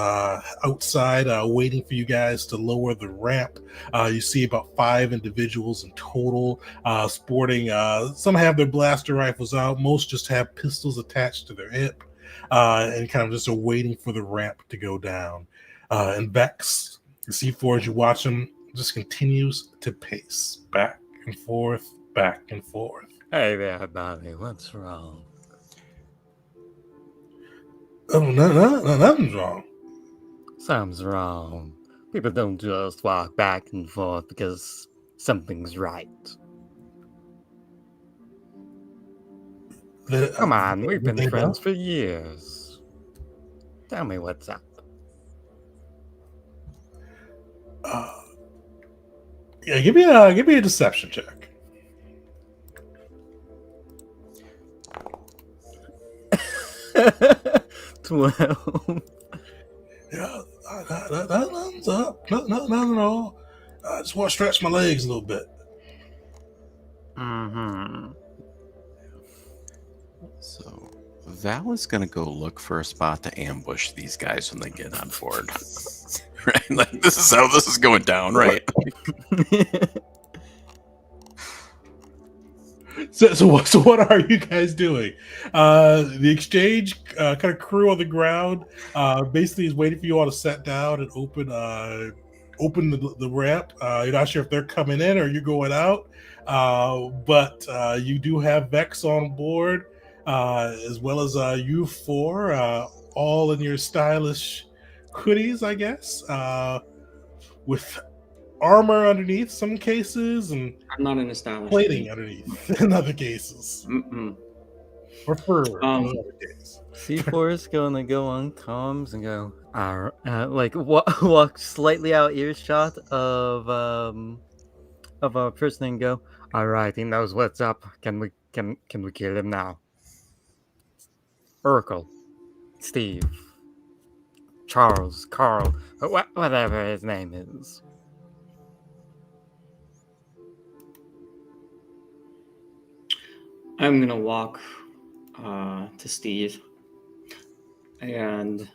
outside waiting for you guys to lower the ramp. You see about 5 individuals in total, sporting, some have their blaster rifles out, most just have pistols attached to their hip. And kind of just waiting for the ramp to go down. And Vex, the C4, as you watch him, just continues to pace back and forth, back and forth. Hey there, Bobby. What's wrong? Oh, no, nothing's wrong. Something's wrong. People don't just walk back and forth because something's right. Come on, we've been friends for years. Tell me what's up. Yeah, give me a deception check. 12. Yeah, nothing's up. Nothing at all. I just want to stretch my legs a little bit. Mm-hmm. So Val is gonna go look for a spot to ambush these guys when they get on board. Right? Like, this is how this is going down, right? So what are you guys doing? The exchange kind of crew on the ground basically is waiting for you all to sit down and open the ramp. You're not sure if they're coming in or you're going out, but you do have Vex on board, as well as you four, all in your stylish hoodies, I guess, with armor underneath some cases and I'm not in a stylish plating underneath in other cases. Mm-mm. Or fur in other cases. C4 is gonna go on comms and go, walk slightly out earshot of a person and go, all right, he knows what's up. Can we kill him now? Urkel, Steve, Charles, Carl, whatever his name is. I'm gonna walk to Steve, and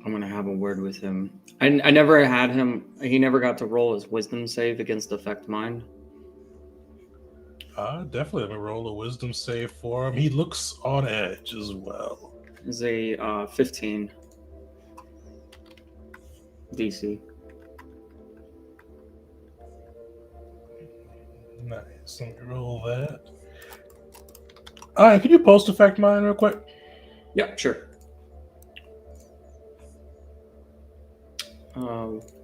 I'm gonna have a word with him. I never had him. He never got to roll his wisdom save against affect mind. Definitely have a roll of wisdom save for him. He looks on edge as well. Is a 15. DC. Nice. Let me roll that. All right, can you post effect mine real quick? Yeah, sure.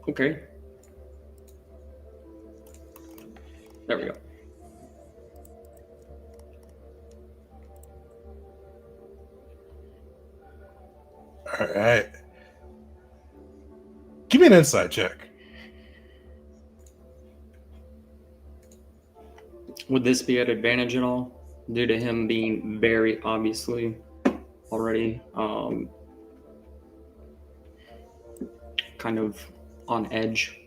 Okay. There we go. All right. Give me an insight check. Would this be at advantage at all? Due to him being very obviously already kind of on edge.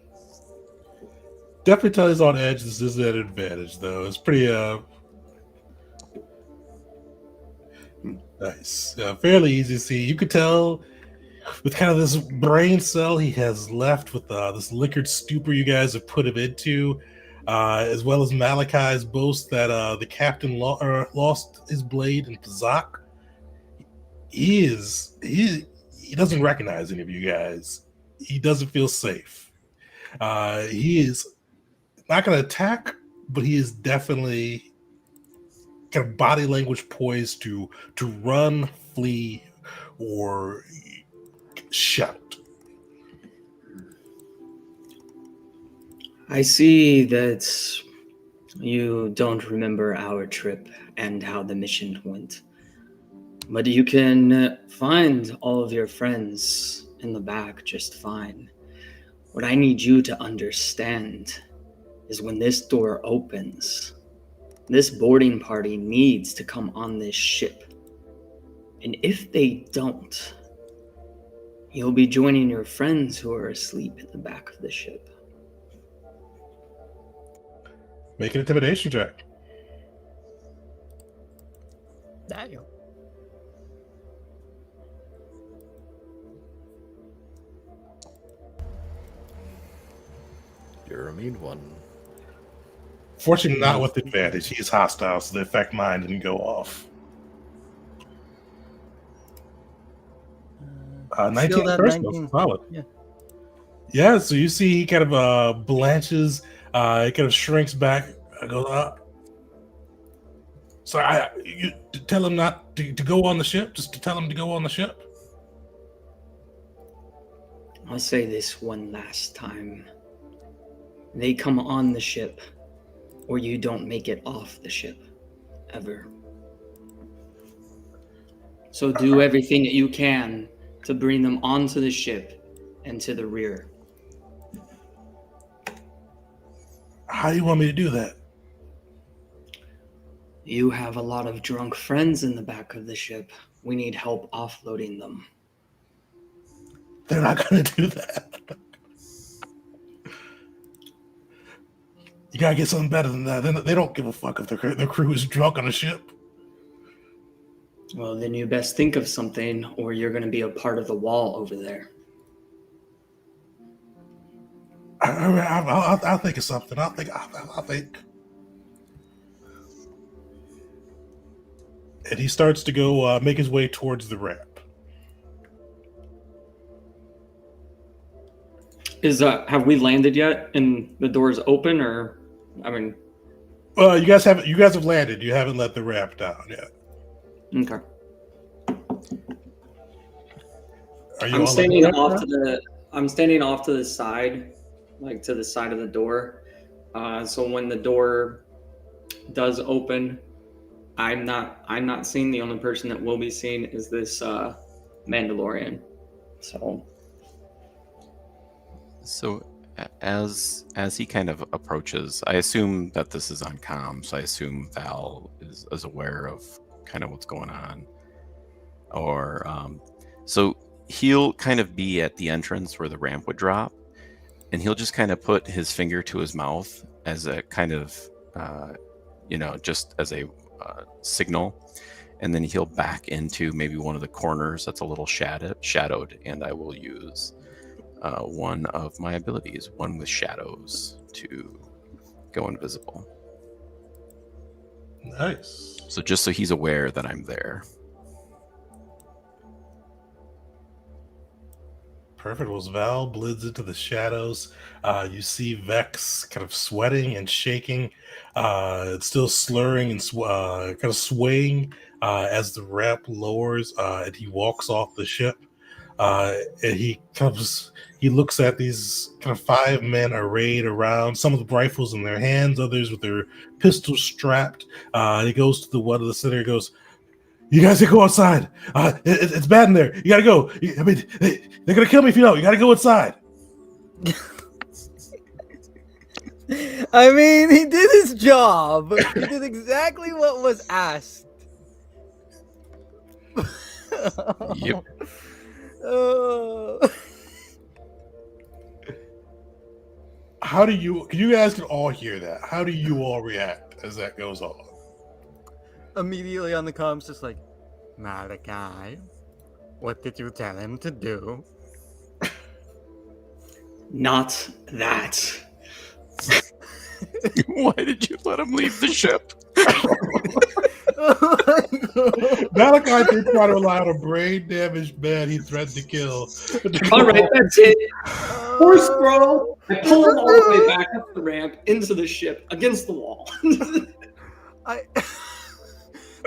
Definitely tell he's on edge. This is an advantage, though. It's pretty nice. Fairly easy to see. You could tell with kind of this brain cell he has left with this liquored stupor you guys have put him into, as well as Malachi's boast that the captain lost his blade in Pazak. He doesn't recognize any of you guys. He doesn't feel safe. He is not going to attack, but he is definitely kind of body language poised to run, flee, or shout. I see that you don't remember our trip and how the mission went. But you can find all of your friends in the back just fine. What I need you to understand is when this door opens, this boarding party needs to come on this ship. And if they don't, you'll be joining your friends who are asleep in the back of the ship. Make an intimidation check. Daniel. You're a mean one. Fortunately, not with advantage. He's hostile, so the effect mine didn't go off. 19 Still that first, 19. solid. Yeah. Yeah, so you see he kind of blanches, he kind of shrinks back, goes, so you tell him not to go on the ship, just to tell him to go on the ship? I'll say this one last time. They come on the ship, or you don't make it off the ship, ever. So do everything that you can to bring them onto the ship and to the rear. How do you want me to do that? You have a lot of drunk friends in the back of the ship. We need help offloading them. They're not going to do that. You got to get something better than that. They don't give a fuck if their crew is drunk on a ship. Well, then you best think of something, or you're going to be a part of the wall over there. I'll think of something. I'll think. And he starts to go make his way towards the ramp. Have we landed yet and the door's open, or I mean, you guys have landed. You haven't let the ramp down yet. okay. Are you I'm on standing the ramp off now? to the side, like to the side of the door. So when the door does open, I'm not seeing. The only person that will be seen is this Mandalorian. So as he kind of approaches, I assume that this is on comm, so I assume Val is aware of kind of what's going on. Or so he'll kind of be at the entrance where the ramp would drop, and he'll just kind of put his finger to his mouth as a kind of just as a signal, and then he'll back into maybe one of the corners that's a little shadowed, and I will use one of my abilities, one with shadows, to go invisible. Nice. So just so he's aware that I'm there. Perfect. Well, as Val blends into the shadows, you see Vex kind of sweating and shaking, still slurring and kind of swaying as the ramp lowers and he walks off the ship. And he looks at these kind of 5 men arrayed around, some with rifles in their hands, others with their pistols strapped. And he goes to the one of the center. He goes, "You guys gotta go outside. It's bad in there. You gotta go. I mean, they're gonna kill me if you don't. You gotta go inside." I mean, he did his job. He did exactly what was asked. Yep. Oh. You guys can all hear that. How do you all react as that goes on? Immediately on the comms, just like, Malachi, what did you tell him to do? Not that. Why did you let him leave the ship? Malachi did try to rely on a brain-damaged man he threatened to kill. All right, that's it. Force throw. I pull him all the way back up the ramp into the ship against the wall.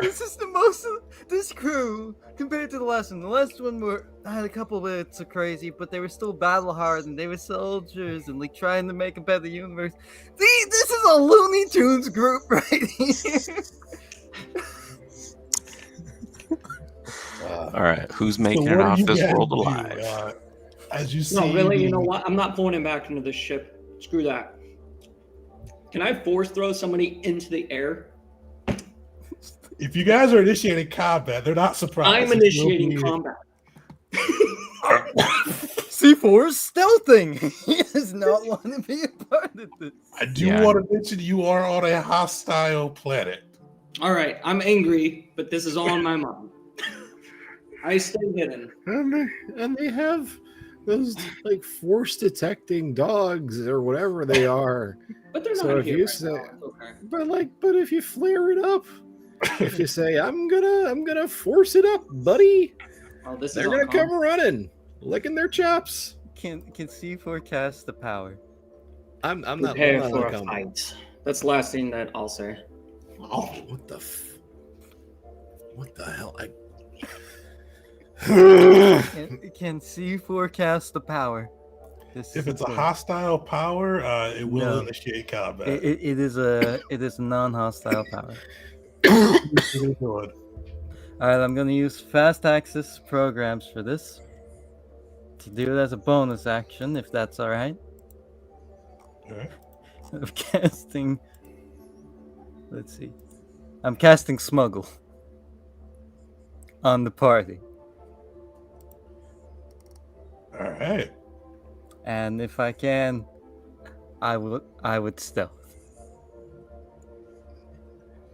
This is the most. This crew compared to the last one. The last one had a couple bits of crazy, but they were still battle hardened. They were soldiers and like trying to make a better universe. This is a Looney Tunes group right here. All right, who's So making what it do off you this guys world do? alive? As you see, No, really, you know what? I'm not pulling him back into the ship. Screw that. Can I force throw somebody into the air? if you guys are initiating combat, they're not surprised. I'm initiating combat. C4 is stealthing. He does not want to be a part of this. I do want to mention you are on a hostile planet. All right, I'm angry, but this is all in my mind. I stay hidden. And they have those like force detecting dogs or whatever they are. But they're not So if here you right say, now. It's okay. but if you flare it up, if you say I'm gonna force it up, buddy, Oh, this they're is gonna on come running, licking their chops. Can C4 cast the power? I'm not. Prepare I'm for not a fight. That's the last thing that I'll say. Oh, what the hell? Can C4 cast the power? If it's a hostile power, it will No. initiate combat. It is a non-hostile power. Good. All right, I'm gonna use fast access programs for this to do it as a bonus action, if that's all right. Okay. Of casting. Let's see. I'm casting Smuggle on the party, All right. and if I can, I would stealth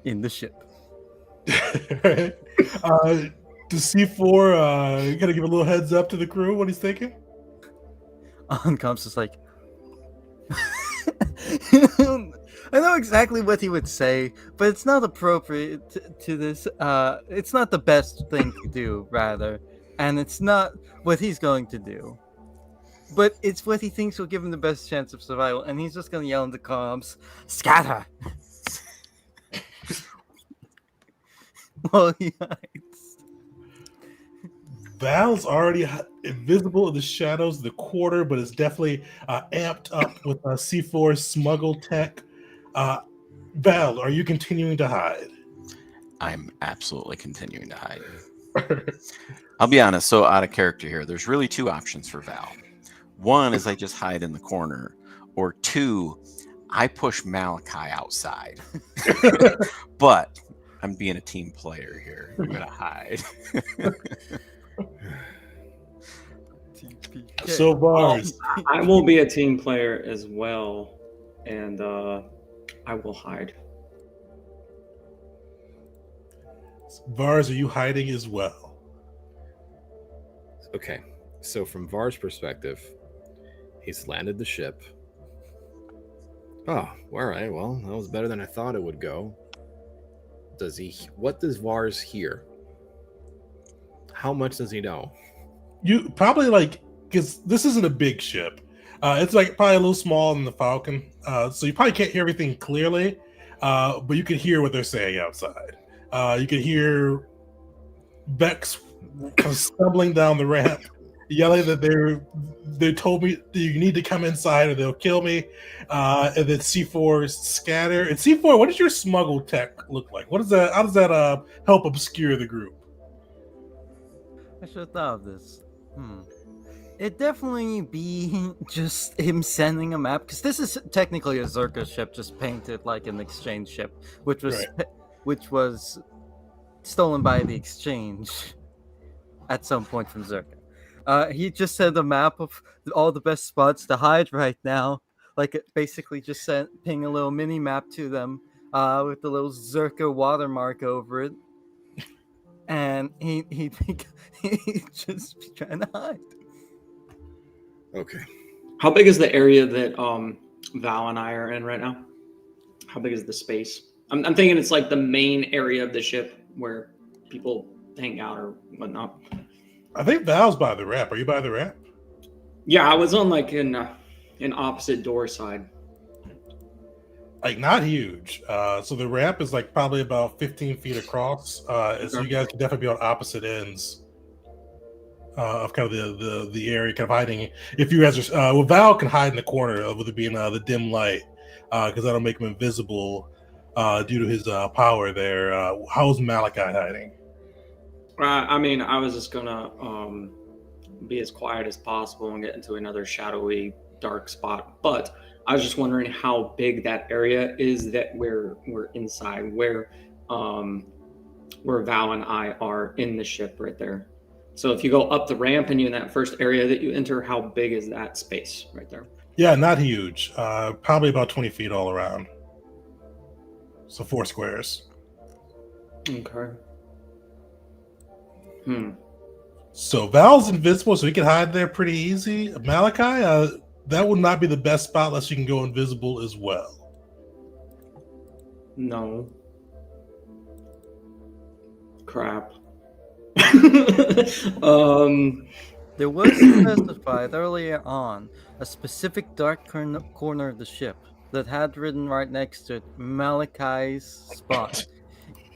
in the ship. To C4, you gotta give a little heads up to the crew what he's thinking. On comes just like. I know exactly what he would say, but it's not appropriate to this. It's not the best thing to do, rather, and it's not what he's going to do. But it's what he thinks will give him the best chance of survival, and he's just gonna yell into comms, "Scatter!" While he hides. Val's already invisible in the shadows of the quarter, but is definitely amped up with C4 smuggle tech. Val, are you continuing to hide? I'm absolutely continuing to hide. I'll be honest, so out of character here, there's really two options for Val. One is I just hide in the corner, or two, I push Malachi outside. But I'm being a team player here. I'm going to hide. So Vars, I will be a team player as well, and I will hide. Vars, are you hiding as well? Okay, so from Var's perspective, he's landed the ship. Oh, all right. Well, that was better than I thought it would go. What does Vars hear? How much does he know? You probably because this isn't a big ship. It's like probably a little smaller than the Falcon, so you probably can't hear everything clearly, but you can hear what they're saying outside. You can hear Bex kind of stumbling down the ramp, yelling that they told me that you need to come inside or they'll kill me. And then C4 scatter. And C4, what does your smuggle tech look like? What is that? How does that help obscure the group? I should have thought of this. It'd definitely be just him sending a map, because this is technically a Zerka ship, just painted like an exchange ship, which was stolen by the exchange at some point from Zerka. He just sent a map of all the best spots to hide right now, like basically just ping a little mini map to them with the little Zerka watermark over it, and he'd just be trying to hide. Okay. How big is the area that Val and I are in right now? How big is the space? I'm thinking it's like the main area of the ship where people hang out or whatnot. I think Val's by the ramp. Are you by the ramp? Yeah, I was on like an opposite door side. Like not huge. So the ramp is like probably about 15 feet across. So you guys can definitely be on opposite ends of kind of the area, kind of hiding. If you guys are, well, Val can hide in the corner with it being the dim light, because that'll make him invisible due to his power there. How's Malachi hiding? I mean, I was just gonna be as quiet as possible and get into another shadowy, dark spot. But I was just wondering how big that area is that we're inside, where Val and I are in the ship right there. So if you go up the ramp and you're in that first area that you enter, how big is that space right there? Yeah, not huge. Probably about 20 feet all around. So 4 squares. Okay. So Val's invisible, so he can hide there pretty easy. Malachi, that would not be the best spot unless you can go invisible as well. No. Crap. There was specified earlier on a specific dark corner of the ship that had written right next to it Malachi's spot.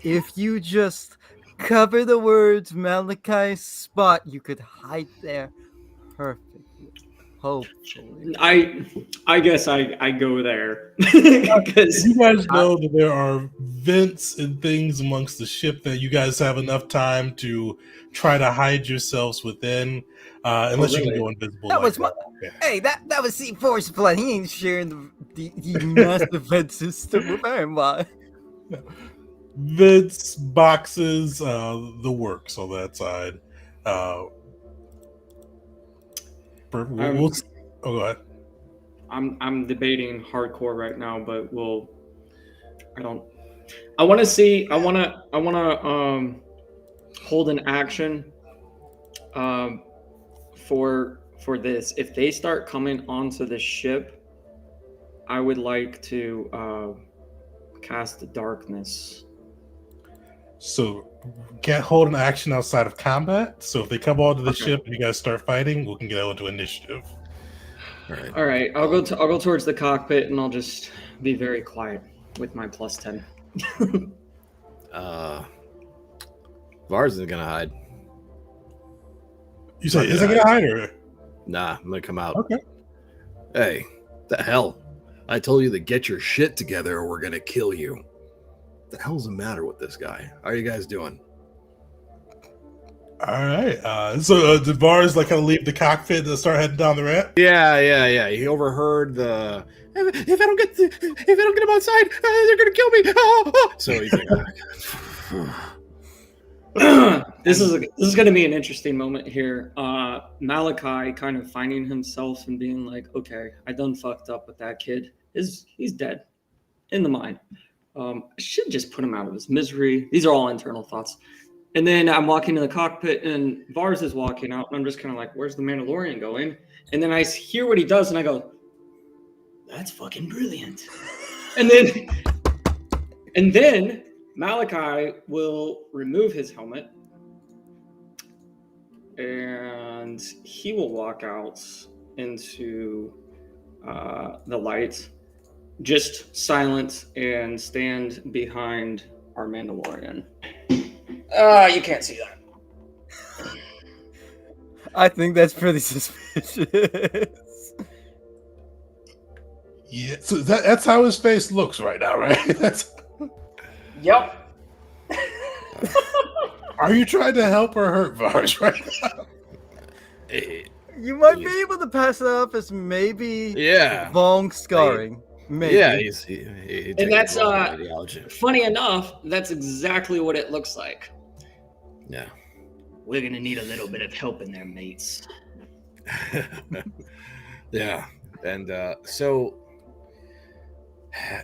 If you just cover the words Malachi's spot, you could hide there perfectly. Hopefully. I guess I go there. Because you guys know that there are vents and things amongst the ship that you guys have enough time to try to hide yourselves within, unless you can go invisible. That was hey, that was C4's plan. He ain't sharing the massive vent system with everybody. Vents, boxes, the works on that side. Go ahead. I'm debating hardcore right now, but I want to hold an action for this. If they start coming onto the ship, I would like to cast darkness. So can't hold an action outside of combat. So if they come onto the ship and you guys start fighting, we can get into initiative. All right. I'll go towards the cockpit and I'll just be very quiet with my +10. Vars isn't gonna hide. You say isn't gonna hide or? Nah, I'm gonna come out. Okay. Hey, the hell! I told you to get your shit together or we're gonna kill you. What the hell's the matter with this guy? How are you guys doing? All right. So did Vars like kind of leave the cockpit and start heading down the ramp? Yeah. He overheard the if I don't get him outside, they're gonna kill me. So he's like, This is going to be an interesting moment here. Malachi kind of finding himself and being like, okay, I done fucked up with that kid. He's dead in the mind. I should just put him out of his misery. These are all internal thoughts. And then I'm walking in the cockpit and Vars is walking out and I'm just kind of like, where's the Mandalorian going? And then I hear what he does and I go, that's fucking brilliant. And then Malachi will remove his helmet and he will walk out into the light, just silent, and stand behind our Mandalorian. You can't see that. I think that's pretty suspicious. Yeah, so that's how his face looks right now, right? That's. Yep. Are you trying to help or hurt Vars right now? You might be able to pass it off as maybe Vong scarring. Maybe. Yeah, he And that's ideology. funny enough. That's exactly what it looks like. Yeah. We're gonna need a little bit of help in there, mates. Yeah, and so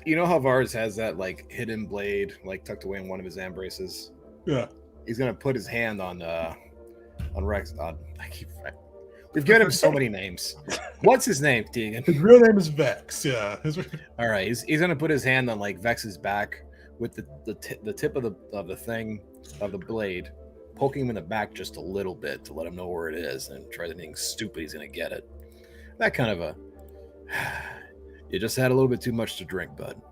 you know how Vars has that like hidden blade like tucked away in one of his embraces? Yeah. He's gonna put his hand on Rex. We've given him so many names. What's his name, Tegan? His real name is Vex. Yeah. All right, he's gonna put his hand on like Vex's back with the tip of the thing of the blade, poking him in the back just a little bit to let him know where it is, and try anything stupid, he's gonna get it. That kind of a. You just had a little bit too much to drink, bud.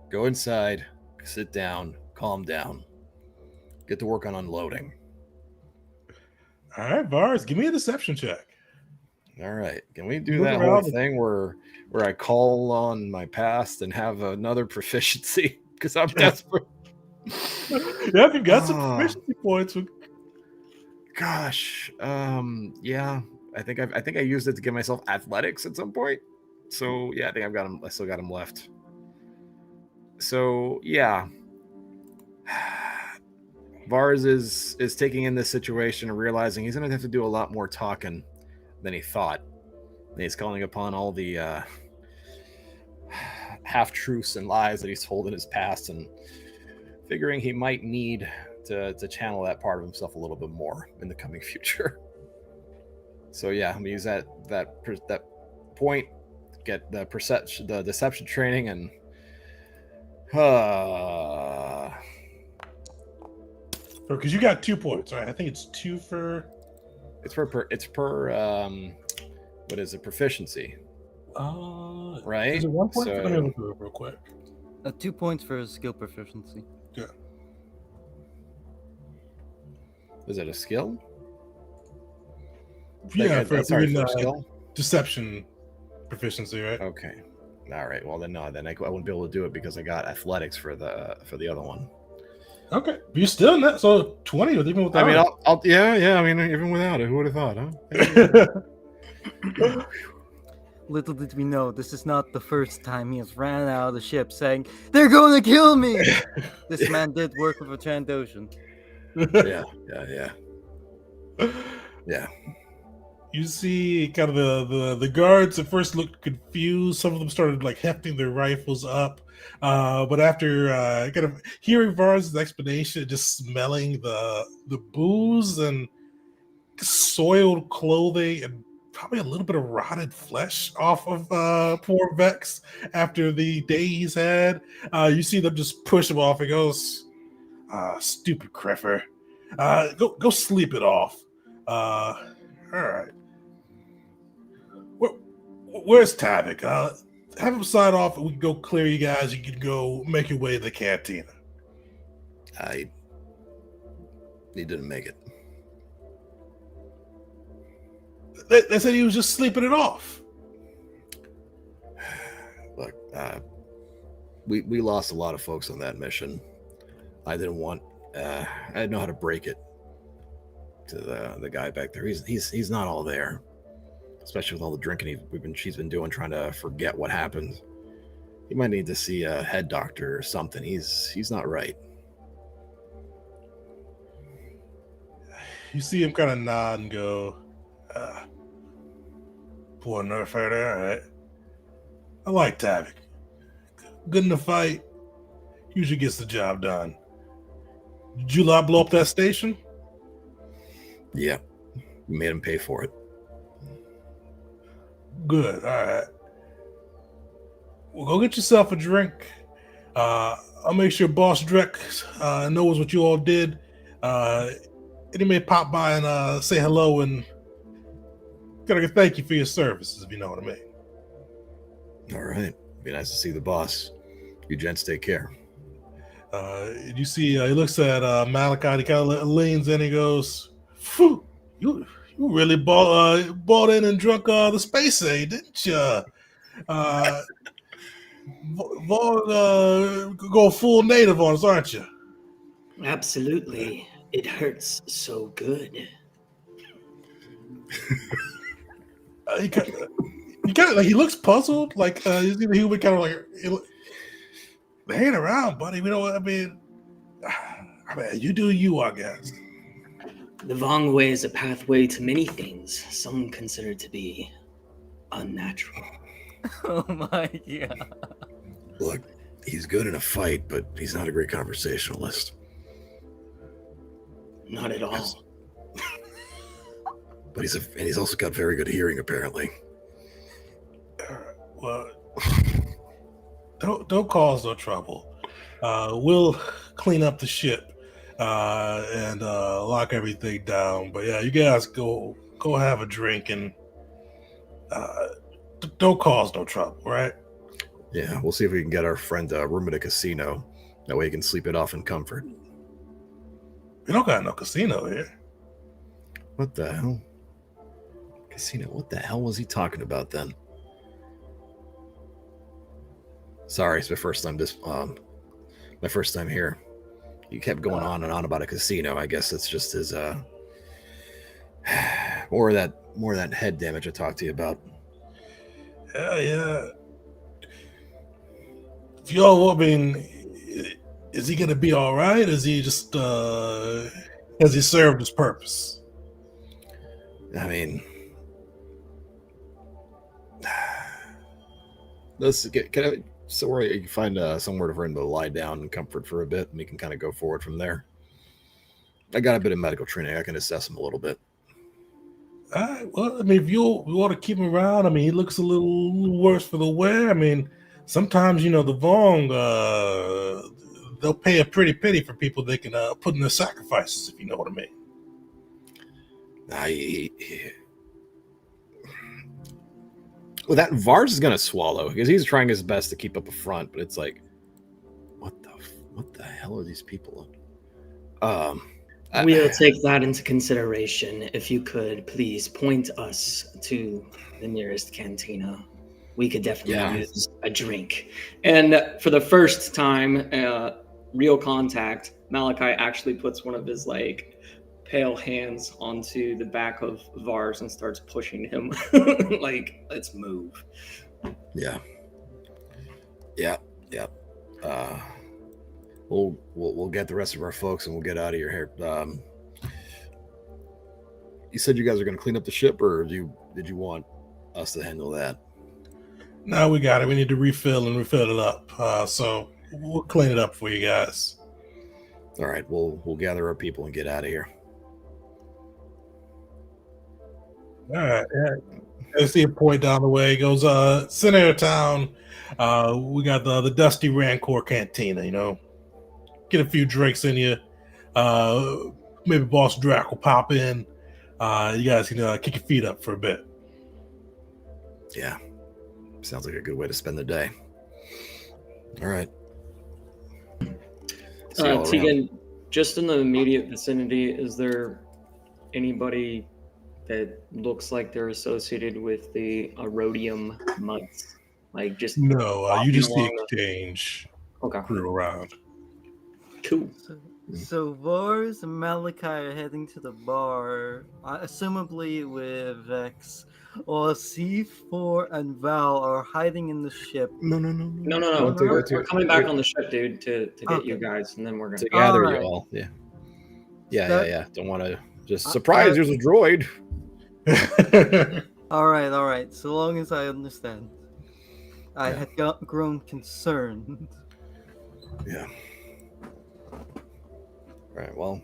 Go inside, sit down, calm down, get to work on unloading. All right, Vars, give me a deception check. All right, can we do that whole thing where I call on my past and have another proficiency because I'm desperate? Yeah, you got some proficiency points. Gosh, yeah, I think I used it to give myself athletics at some point. So yeah, I think I've got him. I still got him left. So yeah, Vars is taking in this situation and realizing he's gonna have to do a lot more talking than he thought. And he's calling upon all the half truths and lies that he's told in his past, and figuring he might need to channel that part of himself a little bit more in the coming future. So yeah, I'm gonna use that point, get the deception training, and because you got 2 points, right? I think it's 2 for. It's per what is it, proficiency? Right. Is it 1 point? So, Let me look it up real quick. 2 points for skill proficiency. Yeah. is it a skill? Yeah, for skill. Deception proficiency, right? Okay. All right. Well, then no. Then I wouldn't be able to do it because I got athletics for the other one. Okay, but you're still in that. So 20, even without. I mean, yeah. I mean, even without it, who would have thought, huh? Little did we know, this is not the first time he has ran out of the ship saying, "They're going to kill me." This man did work with a Trandoshan. Yeah. You see kind of the guards at first looked confused. Some of them started like hefting their rifles up. But after kind of hearing Vars' explanation, just smelling the booze and soiled clothing and probably a little bit of rotted flesh off of poor Vex after the day he's had, you see them just push him off. He goes, "Stupid Creffer, go sleep it off." All right. Where's Tavik? Have him sign off and we can go clear you guys. You can go make your way to the cantina. He didn't make it. They said he was just sleeping it off. Look, we lost a lot of folks on that mission. I didn't want. I didn't know how to break it to the guy back there. He's not all there. Especially with all the drinking she's been doing, trying to forget what happened. He might need to see a head doctor or something. He's not right. You see him kind of nod and go, "Poor nerf fighter, all right. I like Tavik. Good in the fight. Usually gets the job done. Did you lot blow up that station?" Yeah, we made him pay for it. Good, all right. Well, go get yourself a drink. I'll make sure Boss Drek knows what you all did. and he may pop by and say hello and gotta thank you for your services, if you know what I mean. All right. Be nice to see the boss. You gents take care. You see, he looks at Malachi. He kind of leans in. He goes, "Phew, you really bought in and drunk the space aid, didn't you? Go full native on us, aren't you?" Absolutely. It hurts so good. He kind of like he looks puzzled. Like he would kind of like hang around, buddy. We don't. I mean, you do you, I guess. The Vong way is a pathway to many things, some considered to be unnatural. Oh my god. Look, he's good in a fight, but he's not a great conversationalist. Not at all. But he's also got very good hearing, apparently. Well, don't cause no trouble. We'll clean up the ship and lock everything down. But yeah, you guys go have a drink and don't cause no trouble, right? Yeah, we'll see if we can get our friend a room at a casino. That way he can sleep it off in comfort. We don't got no casino here. What the hell? Casino? What the hell was he talking about then? Sorry, it's my first time here. He kept going on and on about a casino. I guess it's just his more of that head damage I talked to you about. Yeah. If y'all, I mean, is he gonna be all right? Is he just has he served his purpose? I mean, let's get somewhere you can find somewhere for him to lie down in comfort for a bit, and we can kind of go forward from there. I got a bit of medical training. I can assess him a little bit. All right. Well, I mean, if you want to keep him around, I mean, he looks a little worse for the wear. I mean, sometimes, the Vong, they'll pay a pretty penny for people they can put in their sacrifices, if you know what I mean. Well, that Vars is going to swallow because he's trying his best to keep up a front, but it's like, what the hell are these people? We'll take that into consideration. If you could please point us to the nearest cantina. We could definitely use a drink. And for the first time, real contact, Malachi actually puts one of his pale hands onto the back of Vars and starts pushing him. Let's move. Yeah. We'll get the rest of our folks and we'll get out of here. You said you guys are going to clean up the ship, or did you want us to handle that? No, we got it. We need to refill it up. So we'll clean it up for you guys. All right, we'll gather our people and get out of here. All right. Yeah. I see a point down the way. He goes, center of town. We got the Dusty Rancor Cantina, Get a few drinks in you. Maybe Boss Drac will pop in. You guys can kick your feet up for a bit. Yeah. Sounds like a good way to spend the day. All right. Tegan, just in the immediate vicinity, is there anybody that looks like they're associated with the Rhodium Mutts? No, you just the exchange crew around. Cool. So Vars and Malachi are heading to the bar, assumably with Vex, or C4 and Val are hiding in the ship. No. We're coming back on the ship, dude, to get you guys, and then we're to gonna gather you all. Yeah. Don't want to just surprise. There's a droid. All right. So long as I understand, I had grown concerned. Yeah. All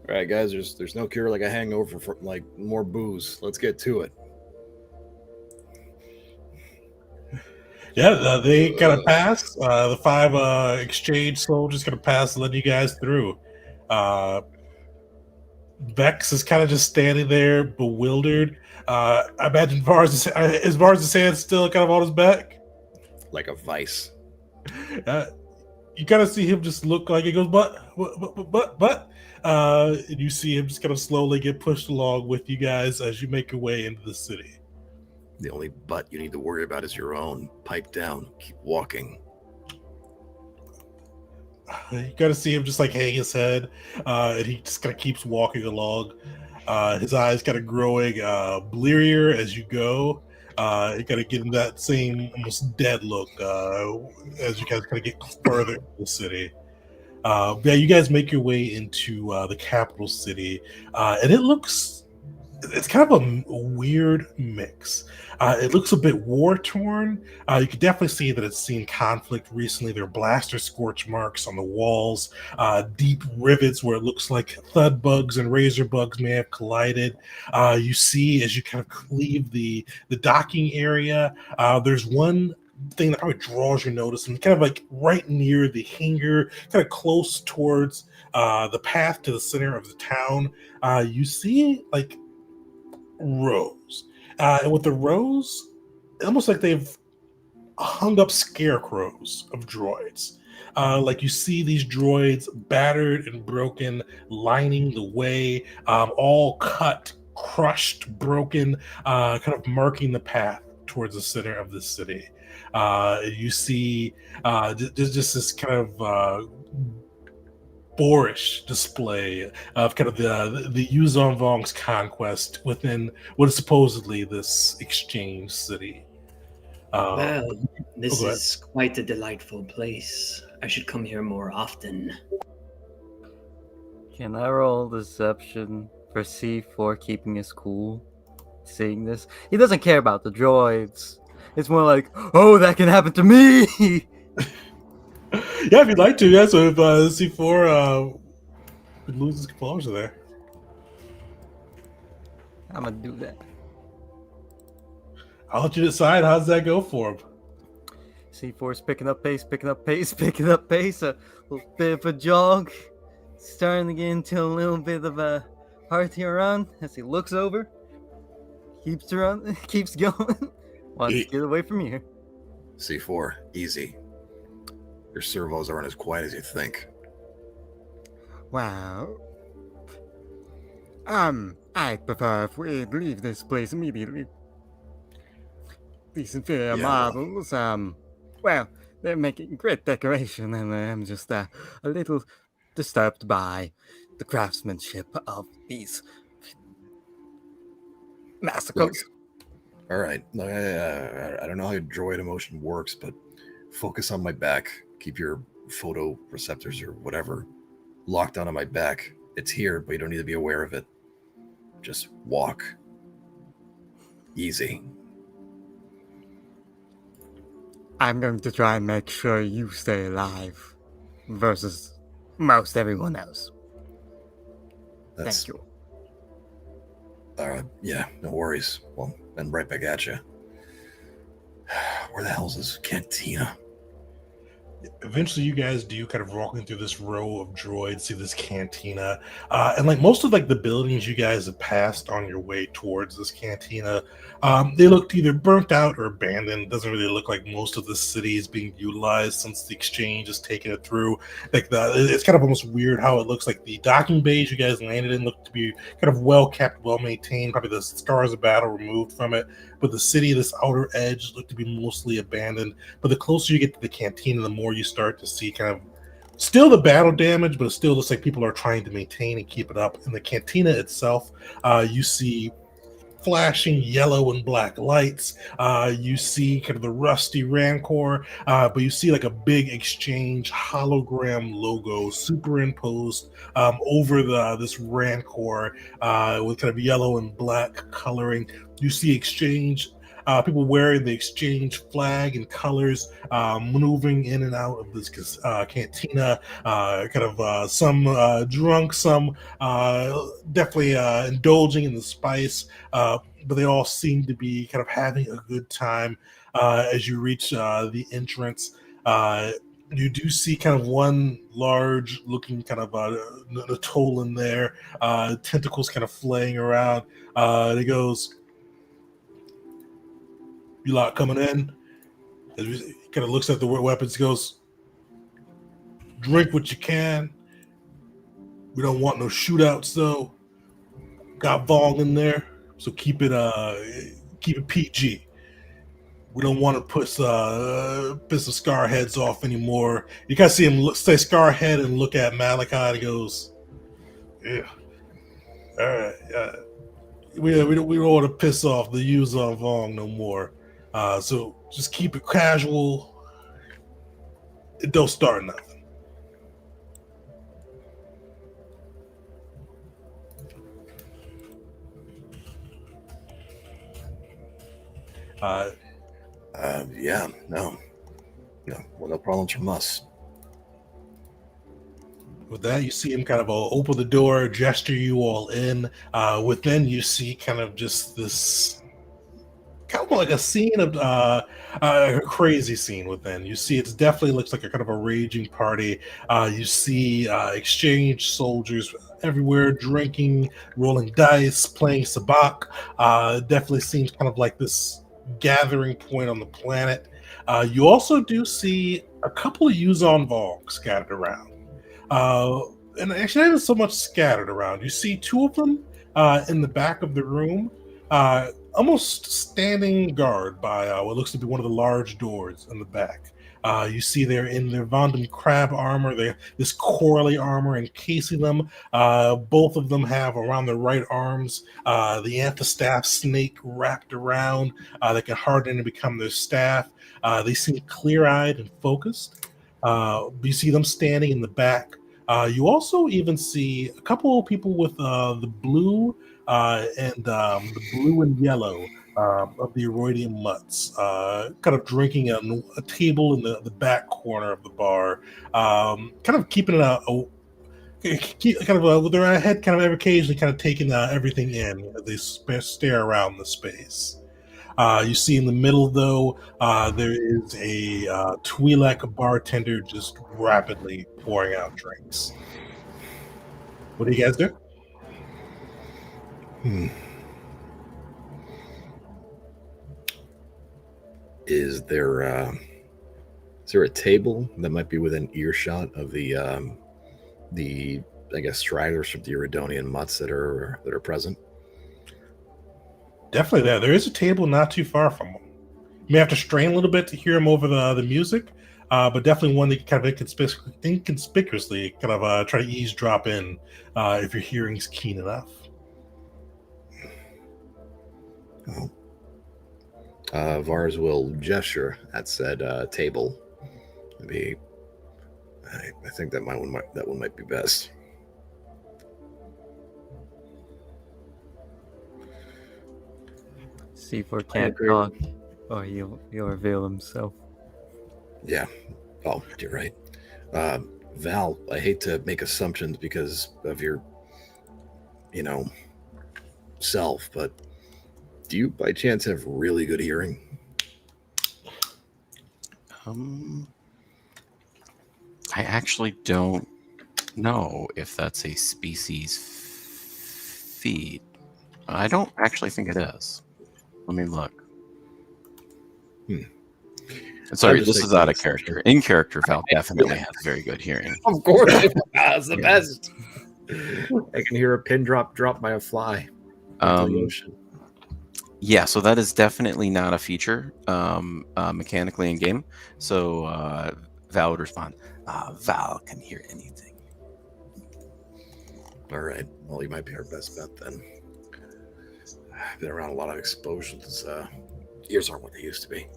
right, guys. There's no cure like a hangover for more booze. Let's get to it. Yeah, they gotta pass. The 5 exchange soldiers gonna pass, let you guys through. Vex is kind of just standing there, bewildered. I imagine Vars' hand still kind of on his back. Like a vice. You kind of see him just look like he goes, but. And you see him just kind of slowly get pushed along with you guys as you make your way into the city. The only butt you need to worry about is your own. Pipe down. Keep walking. You gotta see him just like hang his head, and he just kind of keeps walking along. His eyes kind of growing blearier as you go. You kind of getting that same almost dead look as you guys kind of get further into the city. Yeah, you guys make your way into the capital city, and it's kind of a weird mix. It looks a bit war torn. You can definitely see that it's seen conflict recently. There are blaster scorch marks on the walls, deep rivets where it looks like thud bugs and razor bugs may have collided. You see as you kind of leave the docking area, there's one thing that probably draws your notice, and kind of like right near the hangar, kind of close towards the path to the center of the town. You see like rows. And with the rows, almost like they've hung up scarecrows of droids. Like you see these droids battered and broken, lining the way, all cut, crushed, broken, kind of marking the path towards the center of the city. You see just this kind of boorish display of kind of the Yuzon Vong's conquest within what is supposedly this exchange city. Well, this go ahead. is quite a delightful place. I should come here more often. Can I roll deception for C4 keeping his cool? Seeing this, he doesn't care about the droids. It's more like, oh, that can happen to me. Yeah, if you'd like to, yeah. So if C4 loses composure there, I'm gonna do that. I'll let you decide. How does that go for him? C4's picking up pace, picking up pace, picking up pace. A little bit of a jog, starting to get into a little bit of a hearty run as he looks over, keeps run, keeps going. Wants to get away from here. C4, easy. Your servos aren't as quiet as you think. Well, I prefer if we leave this place immediately. These inferior marbles, well, they're making great decoration, and I'm just a little disturbed by the craftsmanship of these massacres. All right, I don't know how droid emotion works, but focus on my back. Keep your photo receptors or whatever locked onto my back. It's here, but you don't need to be aware of it. Just walk. Easy. I'm going to try and make sure you stay alive versus most everyone else. Thank you. Yeah, no worries. Well, then right back at you. Where the hell's this cantina? Eventually you guys do kind of walking through this row of droids, see this cantina, and like most of like the buildings you guys have passed on your way towards this cantina, they looked either burnt out or abandoned. It doesn't really look like most of the city is being utilized since the exchange has taken it through. Like it's kind of almost weird how it looks. Like the docking bays you guys landed in look to be kind of well kept, well maintained, probably the scars of battle removed from it, but the city, this outer edge, looked to be mostly abandoned. But the closer you get to the cantina, the more you start to see kind of still the battle damage, but it still looks like people are trying to maintain and keep it up. In the cantina itself, you see flashing yellow and black lights. You see kind of the rusty Rancor, but you see like a big exchange hologram logo superimposed over this Rancor with kind of yellow and black coloring. You see exchange people wearing the exchange flag and colors, maneuvering in and out of this cantina, some drunk, some definitely indulging in the spice, but they all seem to be kind of having a good time as you reach the entrance. You do see kind of one large looking kind of atoll in there, tentacles kind of flaying around. And he goes, "You lot coming in?" He kind of looks at the weapons. He goes, "Drink what you can. We don't want no shootouts though. Got Vong in there, so keep it PG. We don't want to piss the Scar heads off anymore." You kind of see him say Scar head and look at Malachi, and he goes, "Yeah, all right, we don't want to piss off the user on Vong no more. So just keep it casual. It don't start nothing." Yeah, no, well, no problems from us. With that, you see him kind of open the door, gesture you all in. Within, you see kind of just this, kind of like a scene of a crazy scene within. You see, it definitely looks like a kind of a raging party. You see exchange soldiers everywhere, drinking, rolling dice, playing sabacc. Definitely seems kind of like this gathering point on the planet. You also do see a couple of Yuzon Vogs scattered around. And actually, not even so much scattered around. You see two of them in the back of the room, almost standing guard by what looks to be one of the large doors in the back. You see they're in their Vondom crab armor, this Corley armor encasing them. Both of them have around their right arms the antistaff snake wrapped around that can harden and become their staff. They seem clear-eyed and focused. You see them standing in the back. You also even see a couple of people with the blue and the blue and yellow of the Eroidian Mutts, kind of drinking at a table in the back corner of the bar, kind of keeping with their head kind of occasionally kind of taking everything in as they stare around the space. You see in the middle, though, there is a Twi'lek bartender just rapidly pouring out drinks. What do you guys do? Is there a table that might be within earshot of the I guess striders from the Iridonian Mutts that are present? Definitely there. There is a table not too far from them. You may have to strain a little bit to hear them over the music, but definitely one that you kind of inconspicuously kind of try to eavesdrop in if your hearing's keen enough. Vars will gesture at said table. Maybe I think that one might be best. C4 can't talk, or he'll reveal himself. Yeah. Oh, you're right. Val, I hate to make assumptions because of your, self, but do you by chance have really good hearing? I actually don't know if that's a species feat. I don't actually think it is. Let me look. Sorry, this is out of character. In character, Val definitely has very good hearing. Of course, it's the best. I can hear a pin drop by a fly. The ocean. Yeah, so that is definitely not a feature mechanically in game. So Val would respond, Val can hear anything. All right. Well, you might be our best bet then. I've been around a lot of explosions. Ears aren't what they used to be.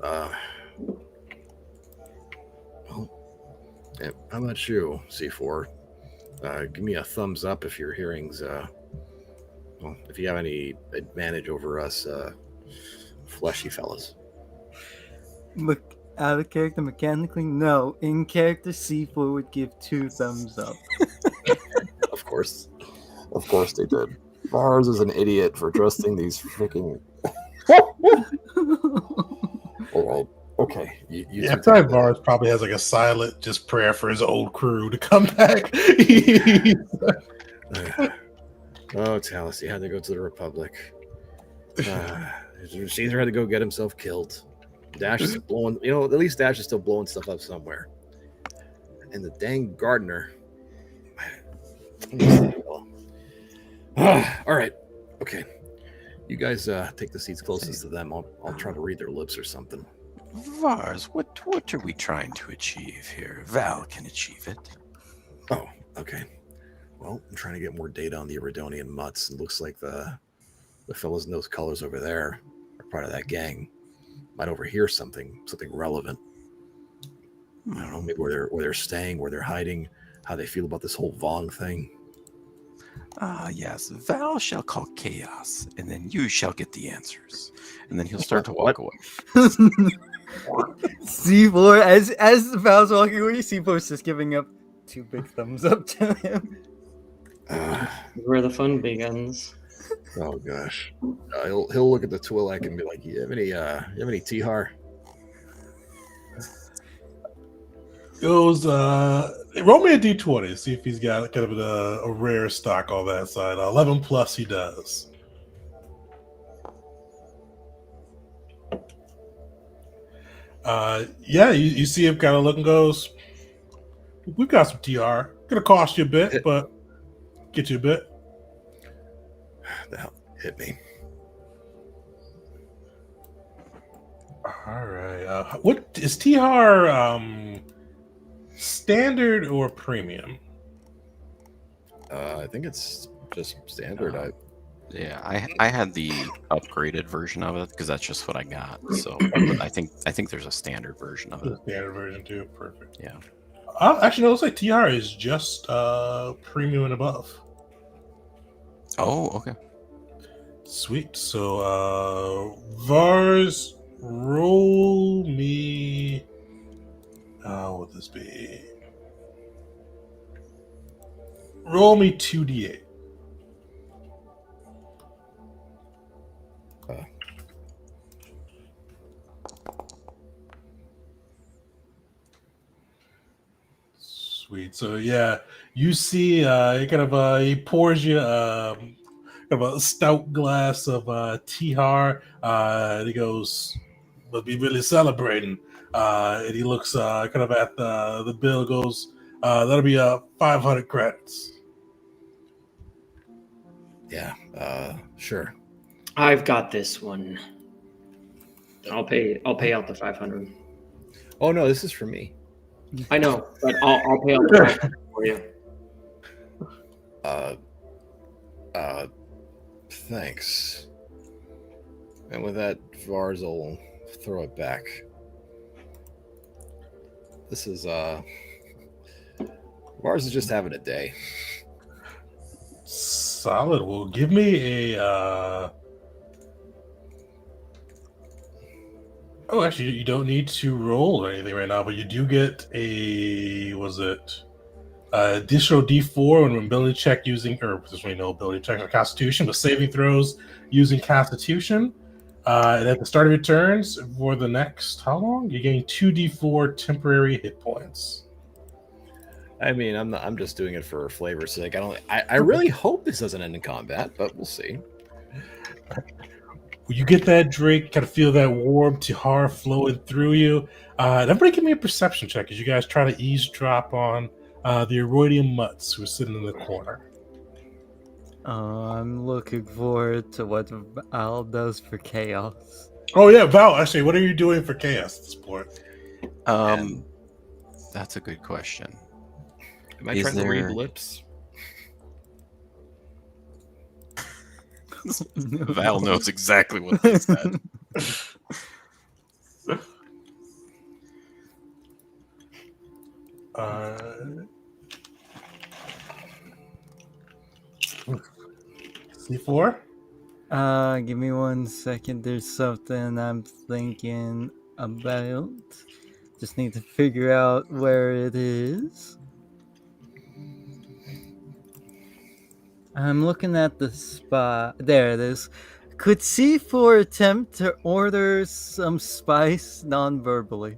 Well, how about you, C4? Give me a thumbs up if your hearing's, if you have any advantage over us fleshy fellas. Look, out of character mechanically, no. In character, C4 would give 2 thumbs up. Of course they did. Mars is an idiot for trusting these freaking... All Okay. You Yeah, two take Vars probably has like a silent just prayer for his old crew to come back. Oh, Talus, he had to go to the Republic. Caesar had to go get himself killed. Dash is blowing, at least Dash is still blowing stuff up somewhere. And the dang gardener. All right. Okay. You guys take the seats closest to them. I'll try to read their lips or something. Vars, what are we trying to achieve here? Val can achieve it. Oh, okay. Well, I'm trying to get more data on the Iridonian mutts. It looks like the fellows in those colors over there are part of that gang. Might overhear something relevant. I don't know, maybe where they're staying, where they're hiding, how they feel about this whole Vaughn thing. Yes. Val shall call chaos, and then you shall get the answers. And then he'll start to walk away. C4, as Val's walking away, C4's just giving up 2 big thumbs up to him. Where the fun begins. Oh gosh. He'll look at the Twi'lek and be like, "You have any Tihar?" Goes roll me a d20, see if he's got kind of a rare stock on that side. 11 plus he does. Yeah, you see him kind of look and goes, "We've got some TR. Gonna cost you a bit, but get you a bit." The hell hit me. All right. What is TR standard or premium? I think it's just standard. Yeah, I had the upgraded version of it because that's just what I got. So but I think there's a standard version of it. Standard version too. Perfect. Yeah. Actually, no, it looks like TR is just premium and above. Oh, okay. Sweet. So Vars, roll me. What would this be? Roll me 2d8. Sweet. So yeah, you see, he pours you kind of a stout glass of Tihar. And he goes, "We'll be really celebrating." And he looks kind of at the bill. Goes, "That'll be 500 credits." Yeah. Sure. I've got this one. I'll pay out the 500. Oh no, this is for me. I know, but I'll pay out the 500 for you. Thanks. And with that, Vars will throw it back. This is Vars is just having a day. Solid. Well, give me a. Oh, actually, you don't need to roll or anything right now, but you do get a. Was it additional D4 when ability check using, or there's no ability check on Constitution, but saving throws using Constitution. And at the start of your turns for the next how long? You're getting 2d4 temporary hit points. I mean, I'm just doing it for flavor's sake. I really hope this doesn't end in combat, but we'll see. You get that drink, kind of feel that warm Tihar flowing through you. And everybody give me a perception check as you guys try to eavesdrop on the Eroidian mutts who are sitting in the corner. I'm looking forward to what Val does for chaos. Oh yeah, Val, actually, what are you doing for chaos at this point? That's a good question. Am I trying to read lips? Val knows exactly what they said. C4? Give me 1 second. There's something I'm thinking about. Just need to figure out where it is. I'm looking at the spot. There it is. Could C4 attempt to order some spice non-verbally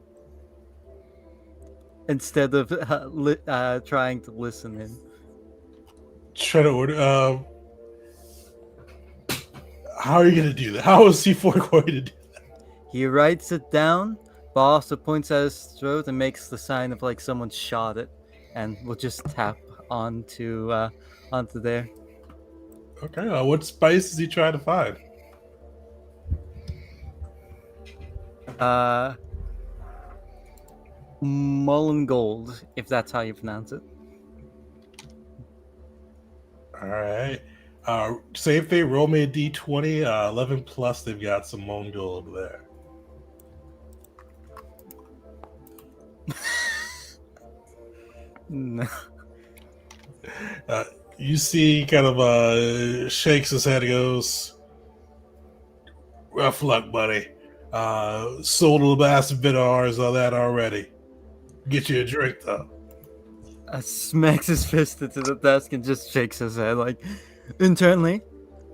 instead of trying to listen in? Try to order. How are you going to do that? How is C4 going to do that? He writes it down, but also points at his throat and makes the sign of like someone shot it, and will just tap onto there. Okay. What spice is he trying to find? Mullen Gold, if that's how you pronounce it. All right. Same thing. Roll me a d20. 11 plus. They've got some Mongol over there. No. You see, kind of shakes his head and goes, "Rough luck, buddy. Sold a massive bit of ours on that already. Get you a drink, though." Smacks his fist into the desk and just shakes his head like internally.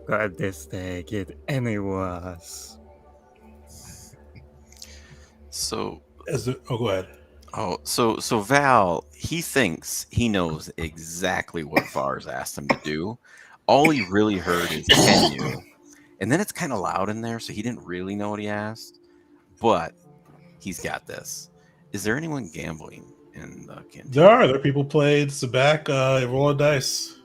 God, this day get any worse. So, Go ahead. so Val, he thinks he knows exactly what Vars asked him to do. All he really heard is "can you," and then it's kind of loud in there, so he didn't really know what he asked. But he's got this. Is there anyone gambling in the canteen? There are people playing Sabak, rolling dice.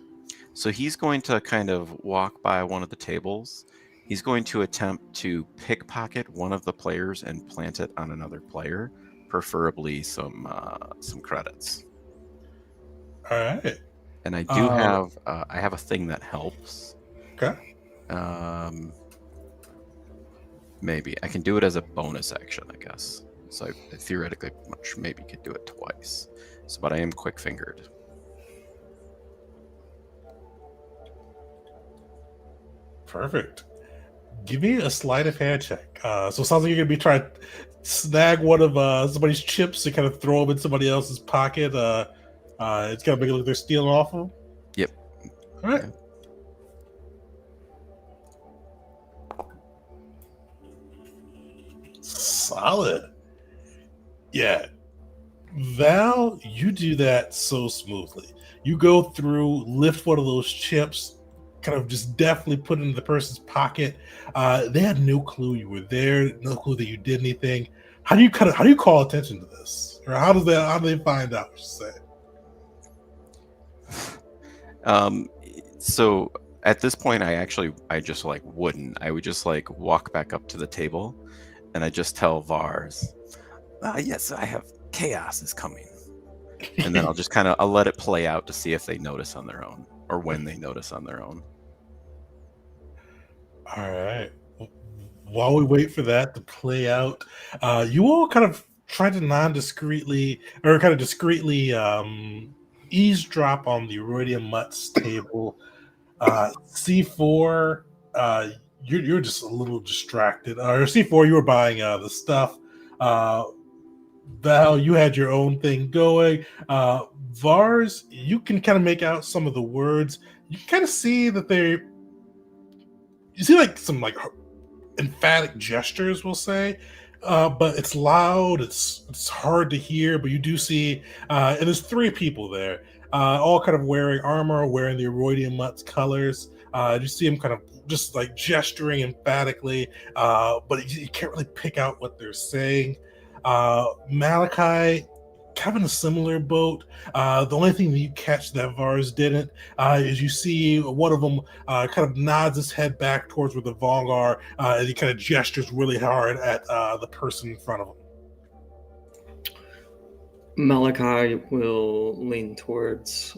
So he's going to kind of walk by one of the tables. He's going to attempt to pickpocket one of the players and plant it on another player, preferably some credits. All right. And I do have I have a thing that helps. Okay. Maybe I can do it as a bonus action, I guess. So I theoretically maybe could do it twice. So, but I am quick-fingered. Perfect. Give me a sleight of hand check. So it sounds like you're gonna be trying to snag one of somebody's chips and kind of throw them in somebody else's pocket. It's gonna make it look they're stealing off them. Yep. All right. Yeah. Solid. Yeah. Val, you do that so smoothly. You go through, lift one of those chips, kind of just definitely put it in the person's pocket. They had no clue you were there, no clue that you did anything. How do you call attention to this? Or how do they find out, I should say? So at this point I just like wouldn't. I would just like walk back up to the table and I just tell Vars, yes, I have chaos is coming. And then I'll let it play out to see if they notice on their own or when they notice on their own. All right. While we wait for that to play out, you all kind of try to non-discreetly or kind of discreetly eavesdrop on the Iridium Mutt's table. C4, you're just a little distracted. Or C4, you were buying the stuff. Val, you had your own thing going. Vars, you can kind of make out some of the words. You can kind of see that you see like some like emphatic gestures, we'll say, but it's loud. It's hard to hear, but you do see, and there's three people there, all kind of wearing armor, wearing the Iridium Mutt's colors. You see them kind of just like gesturing emphatically, but you can't really pick out what they're saying. Malachi, kind of in a similar boat. The only thing that you catch that Vars didn't is you see one of them kind of nods his head back towards where the Vong are, and he kind of gestures really hard at the person in front of him. Malachi will lean towards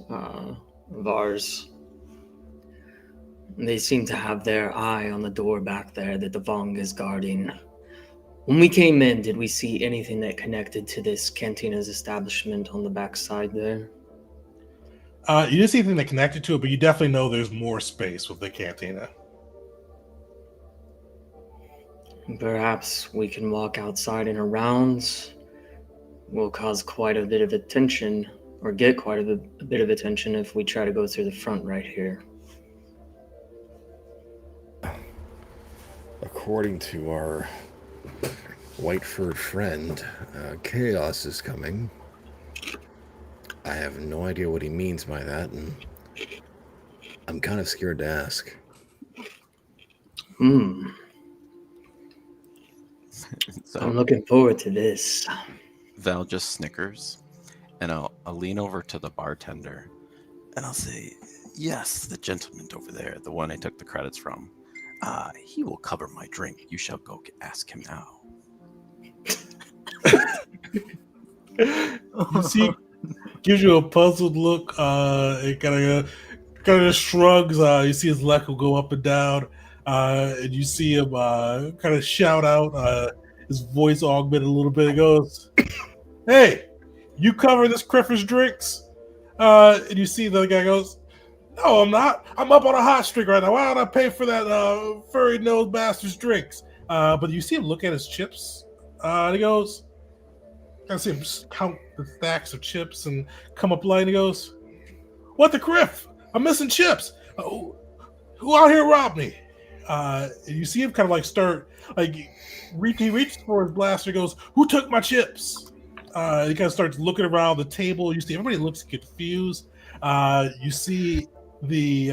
Vars. They seem to have their eye on the door back there that the Vong is guarding. When we came in, did we see anything that connected to this Cantina's establishment on the backside there? You didn't see anything that connected to it, but you definitely know there's more space with the Cantina. Perhaps we can walk outside and around. We'll cause quite a bit of attention, or get quite a bit of attention if we try to go through the front right here. According to our white-furred friend, chaos is coming. I have no idea what he means by that, and I'm kind of scared to ask. So I'm looking forward to this. Val just snickers, and I'll lean over to the bartender, and I'll say, "Yes, the gentleman over there, the one I took the credits from. He will cover my drink. You shall go ask him now." You see, gives you a puzzled look. It kind of shrugs. You see his neck will go up and down, and you see him kind of shout out. His voice augmented a little bit. He goes, "Hey, you cover this Criffer's drinks?" And you see the guy goes, "No, I'm not. I'm up on a hot streak right now. Why would I pay for that furry nosed bastard's drinks?" But you see him look at his chips. And he goes, I see him count the stacks of chips and come up late. And he goes, "What the criff? I'm missing chips. Who out here robbed me?" And you see him kind of like start, like, he reaches for his blaster. Goes, "Who took my chips?" He kind of starts looking around the table. You see everybody looks confused. You see the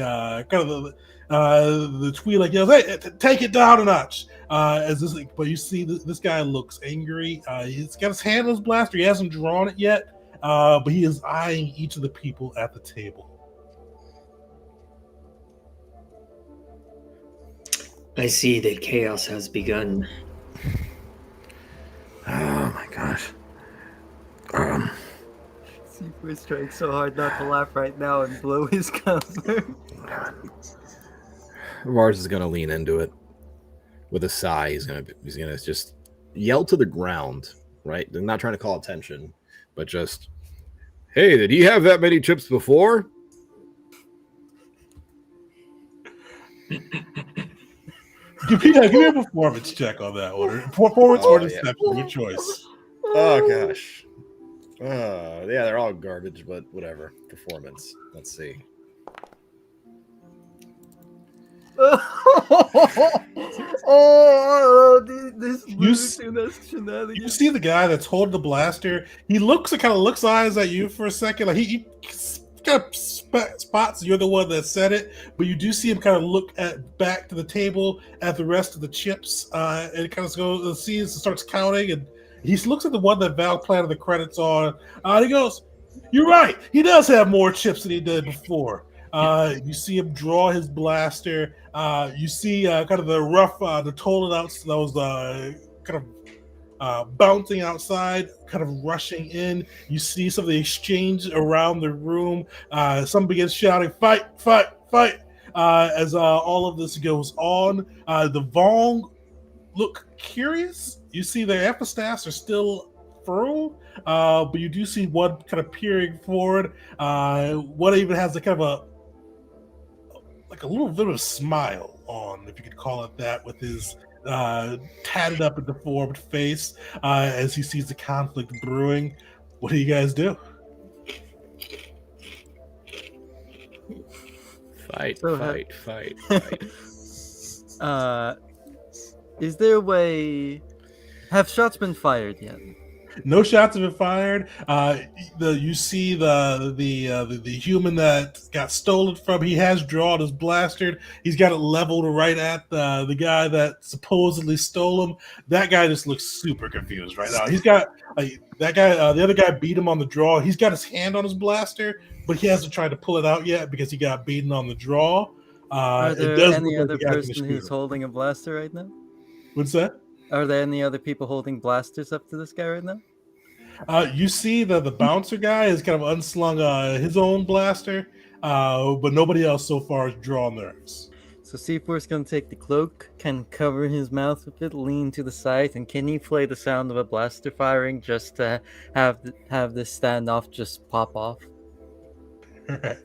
kind of the Twi'lek yells, "Hey, take it down a notch!" As this, but you see this guy looks angry. He's got his hand on his blaster. He hasn't drawn it yet, but he is eyeing each of the people at the table. I see that chaos has begun. Oh my gosh. Seafor's trying so hard not to laugh right now and blow his cover. Mars is gonna lean into it with a sigh. He's gonna just yell to the ground. Right? They're not trying to call attention, but just, "Hey, did he have that many chips before?" Give me a performance check on that one. Performance or deception, your choice. Oh gosh. Yeah, they're all garbage, but whatever. Performance. Let's see. This You shenanigans. see the guy that's holding the blaster. He kind of looks eyes at you for a second. Like he kind of spots you're the one that said it, but you do see him kind of look back to the table at the rest of the chips, and kind of goes, starts counting, and he looks at the one that Val planted the credits on. He goes, "You're right. He does have more chips than he did before." You see him draw his blaster. You see kind of the rough, the total outs that was kind of bouncing outside, kind of rushing in. You see some of the exchange around the room. Some begins shouting, "Fight, fight, fight!" As all of this goes on. The Vong look curious. You see their epistaffs are still furrowed, but you do see one kind of peering forward. One even has a kind of a little bit of a smile on, if you could call it that, with his tatted up and deformed face as he sees the conflict brewing. What do you guys do? Fight. Is there a way? Have shots been fired yet? No shots have been fired. You see the human that got stolen from. He has drawn his blaster. He's got it leveled right at the guy that supposedly stole him. That guy just looks super confused right now. He's got that guy. The other guy beat him on the draw. He's got his hand on his blaster, but he hasn't tried to pull it out yet because he got beaten on the draw. Are there any other person who's holding a blaster right now? What's that? Are there any other people holding blasters up to this guy right now? You see that the bouncer guy has kind of unslung his own blaster, but nobody else so far has drawn theirs. So C4's going to take the cloak, can cover his mouth with it, lean to the side, and can he play the sound of a blaster firing just to have this standoff just pop off? All right.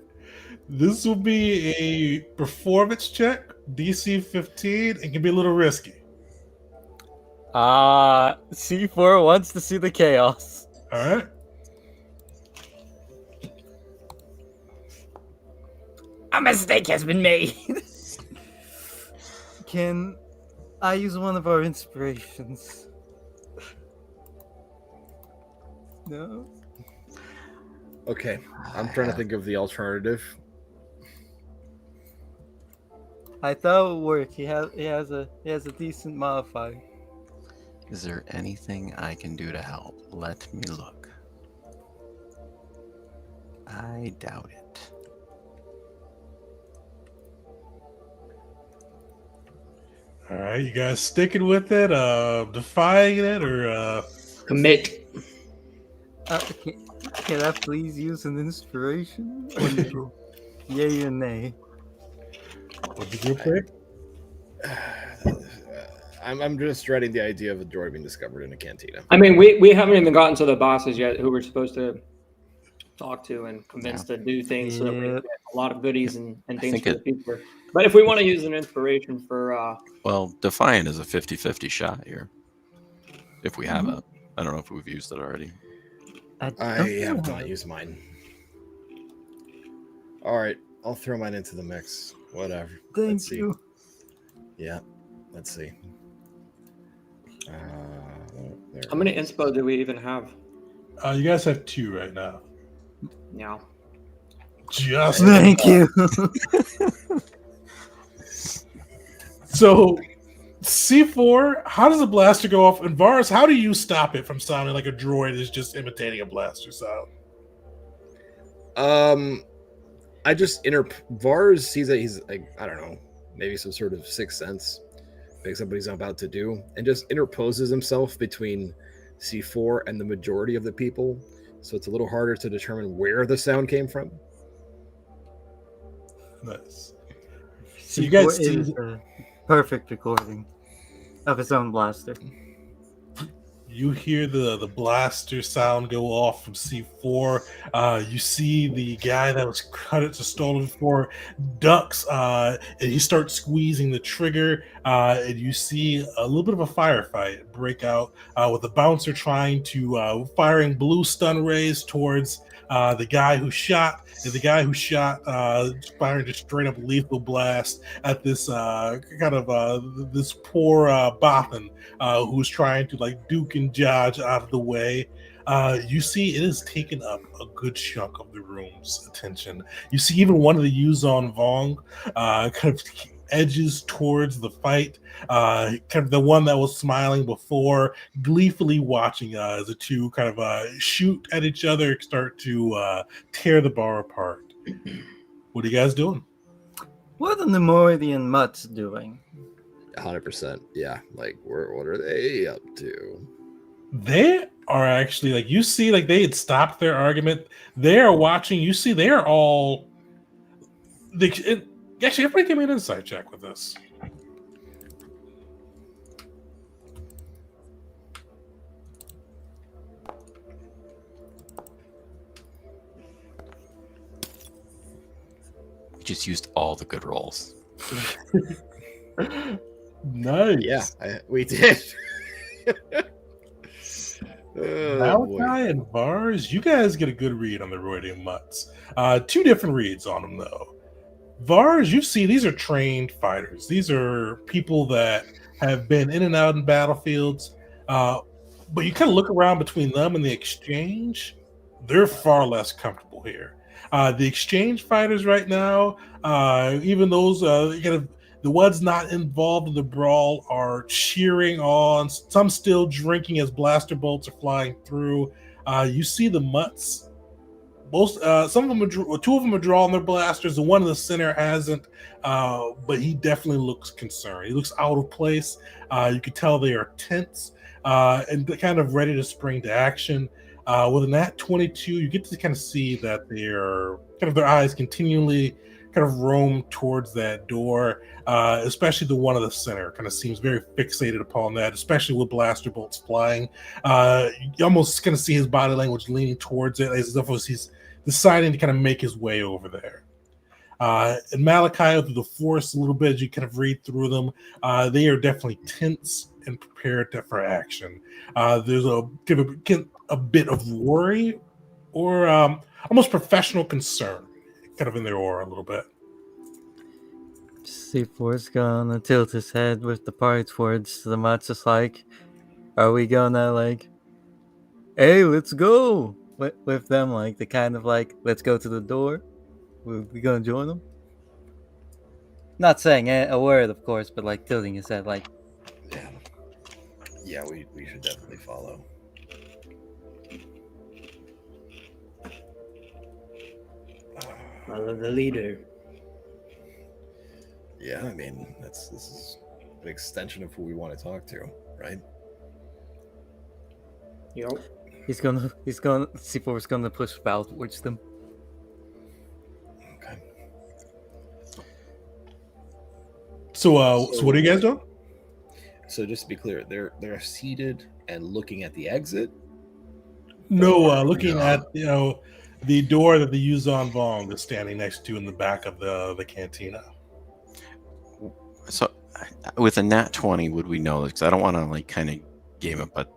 This will be a performance check, DC 15. It can be a little risky. C4 wants to see the chaos. All right. A mistake has been made. Can I use one of our inspirations. No. Okay, I'm trying to think of the alternative. I thought it would work. He has a decent modifier. Is there anything I can do to help? Let me look. I doubt it. All right, you guys sticking with it, defying it, or Commit. Can I please use an inspiration? Or yay or nay? what'd you do, pick? I'm just dreading the idea of a droid being discovered in a cantina. I mean, we haven't even gotten to the bosses yet who we're supposed to talk to and convince to do things so that we get a lot of goodies and things for the future. But if we want to use an inspiration for... Well, Defiant is a 50-50 shot here. If we have it. I don't know if we've used it already. I have not used mine. All right, I'll throw mine into the mix. Whatever. Thank you. Yeah, let's see. How many inspo do we even have? You guys have 2 right now. Yeah. Just Thank you. So, C4, how does a blaster go off? And Vars, how do you stop it from sounding like a droid is just imitating a blaster sound? I just Vars sees that he's like, I don't know, maybe some sort of sixth sense, picks up what he's about to do, and just interposes himself between C4 and the majority of the people, so it's a little harder to determine where the sound came from. Nice. So you guys see a perfect recording of his own blaster. You hear the blaster sound go off from C4. You see the guy that was cut to stolen before ducks, and he starts squeezing the trigger. And you see a little bit of a firefight break out with the bouncer trying to firing blue stun rays towards the guy who shot, and the guy who shot firing just straight up lethal blast at this this poor Bothan who's trying to like duke and dodge out of the way. You see it has taken up a good chunk of the room's attention. You see even one of the Yuzon Vong kind of edges towards the fight, kind of the one that was smiling before, gleefully watching as the two kind of shoot at each other, start to tear the bar apart. What are you guys doing? What are the Nemorian Mutts doing? 100%. Yeah. Like, what are they up to? They are actually, like, you see, like, they had stopped their argument. They are watching. You see, they are all... Actually, everybody give me an insight check with this. We just used all the good rolls. Nice. Yeah, we did. Malachi and Vars, you guys get a good read on the Roidian Mutts. 2 different reads on them, though. Vars, you see, these are trained fighters. These are people that have been in and out in battlefields. But you kind of look around between them and the exchange, they're far less comfortable here. The exchange fighters right now, even those the ones not involved in the brawl are cheering on. Some still drinking as blaster bolts are flying through. You see the Mutts. Some of them, 2 of them are drawing their blasters. The one in the center hasn't, but he definitely looks concerned. He looks out of place. You can tell they are tense and kind of ready to spring to action. With an Nat 22, you get to kind of see that they're kind of their eyes continually kind of roam towards that door, especially the one in the center. Kind of seems very fixated upon that, especially with blaster bolts flying. You almost kind of see his body language leaning towards it as if he's deciding to kind of make his way over there. And Malachi, through the Force, a little bit as you kind of read through them, they are definitely tense and prepared for action. There's a bit of worry or almost professional concern kind of in their aura a little bit. C4's gonna tilt his head with the party towards the mud, just like, are we gonna, like, hey, let's go with them, like, the kind of, like, let's go to the door? We gonna join them? Not saying a word, of course, but, like, tilting his head, like, Yeah, we should definitely follow. Follow the leader. Yeah, I mean, this is an extension of who we want to talk to, right? Yep. C4's gonna push Val towards them. Okay. So what are you guys doing? So just to be clear, they're seated and looking at the exit. No, looking at the door that the Yuzon Vong is standing next to in the back of the cantina. So, with a nat 20, would we know? Because I don't want to like kind of game it, but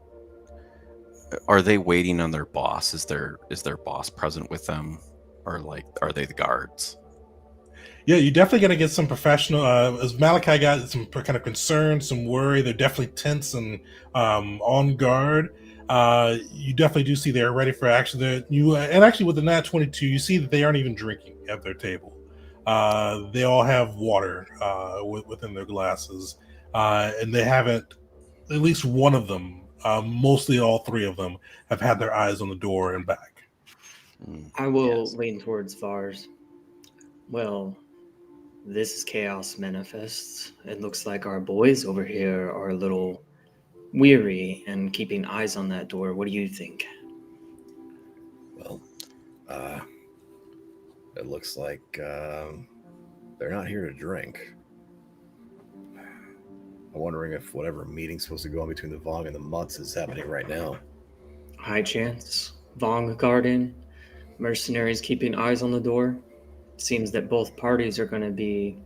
are they waiting on their boss? Is their boss present with them, or like are they the guards? Yeah, you're definitely gonna get some professional. As Malachi got some kind of concern, some worry. They're definitely tense and on guard. You definitely do see they're ready for action. And actually with the nat 22, you see that they aren't even drinking at their table. They all have water within their glasses, and they haven't. At least one of them, mostly all three of them, have had their eyes on the door and back. I will lean towards Vars. Well, this is Chaos Manifest. It looks like our boys over here are a little weary and keeping eyes on that door. What do you think? Well, it looks like they're not here to drink. I'm wondering if whatever meeting's supposed to go on between the Vong and the Mutts is happening right now. High chance. Vong guarding, mercenaries keeping eyes on the door. Seems that both parties are going to be.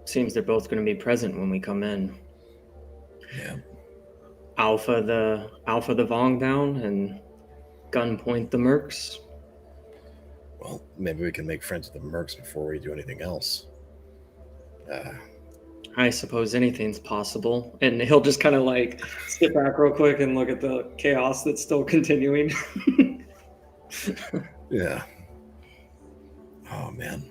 Seems they're both going to be present when we come in. Yeah. Alpha the Vong down and gunpoint the mercs. Well, maybe we can make friends with the mercs before we do anything else. I suppose anything's possible. And he'll just kind of like step back real quick and look at the chaos that's still continuing. Yeah. Oh, man.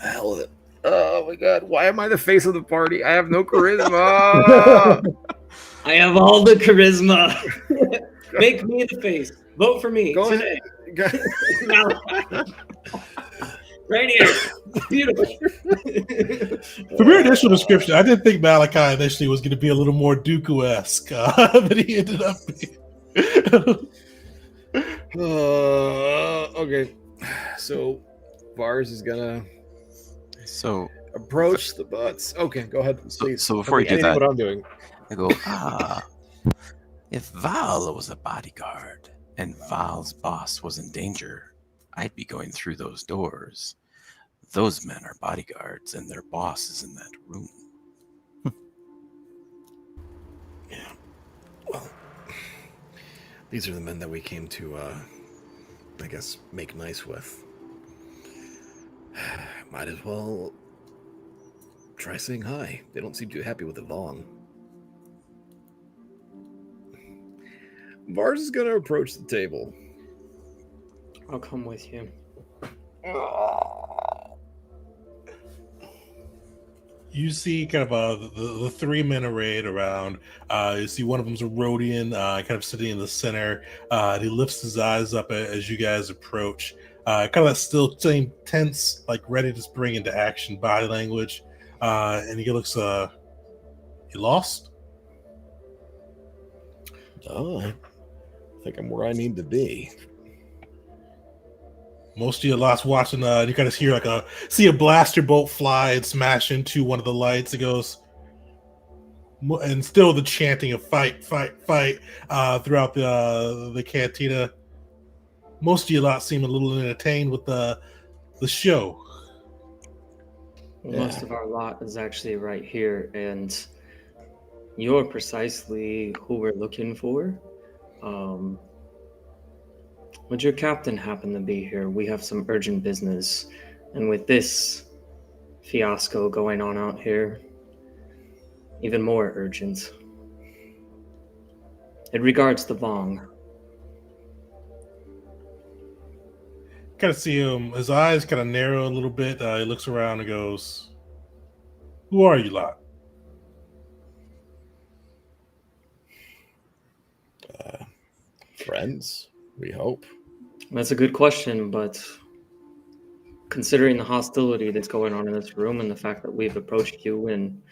Hell of it. Oh, my God. Why am I the face of the party? I have no charisma. I have all the charisma. Make me the face. Vote for me Go today. ahead. Right here. Beautiful. From your initial description, I didn't think Malachi initially was going to be a little more Dooku-esque, but he ended up being. Okay. So, Vars is going So to approach the butts. Okay, go ahead, please. So before you do that, what I'm doing. I go, if Val was a bodyguard and Val's boss was in danger, I'd be going through those doors. Those men are bodyguards and their boss is in that room. Yeah. Well, these are the men that we came to, I guess, make nice with. Might as well try saying hi. They don't seem too happy with the Vong. Vars is going to approach the table. I'll come with you. You see kind of the three men arrayed around. You see one of them's a Rhodian, kind of sitting in the center. He lifts his eyes up as you guys approach. Kind of that still same tense, like ready to spring into action body language. And he looks, you lost? Oh, I think I'm where I need to be. Most of you lost watching. You kind of hear see a blaster bolt fly and smash into one of the lights. It goes, and still the chanting of "fight, fight, fight" throughout the cantina. Most of you lot seem a little entertained with the show. Most of our lot is actually right here, and you're precisely who we're looking for. Would your captain happen to be here? We have some urgent business. And with this fiasco going on out here, even more urgent. It regards the Vong. Kind of see him, his eyes kind of narrow a little bit. He looks around and goes, "Who are you lot?" Friends, we hope. That's a good question, but considering the hostility that's going on in this room and the fact that we've approached you in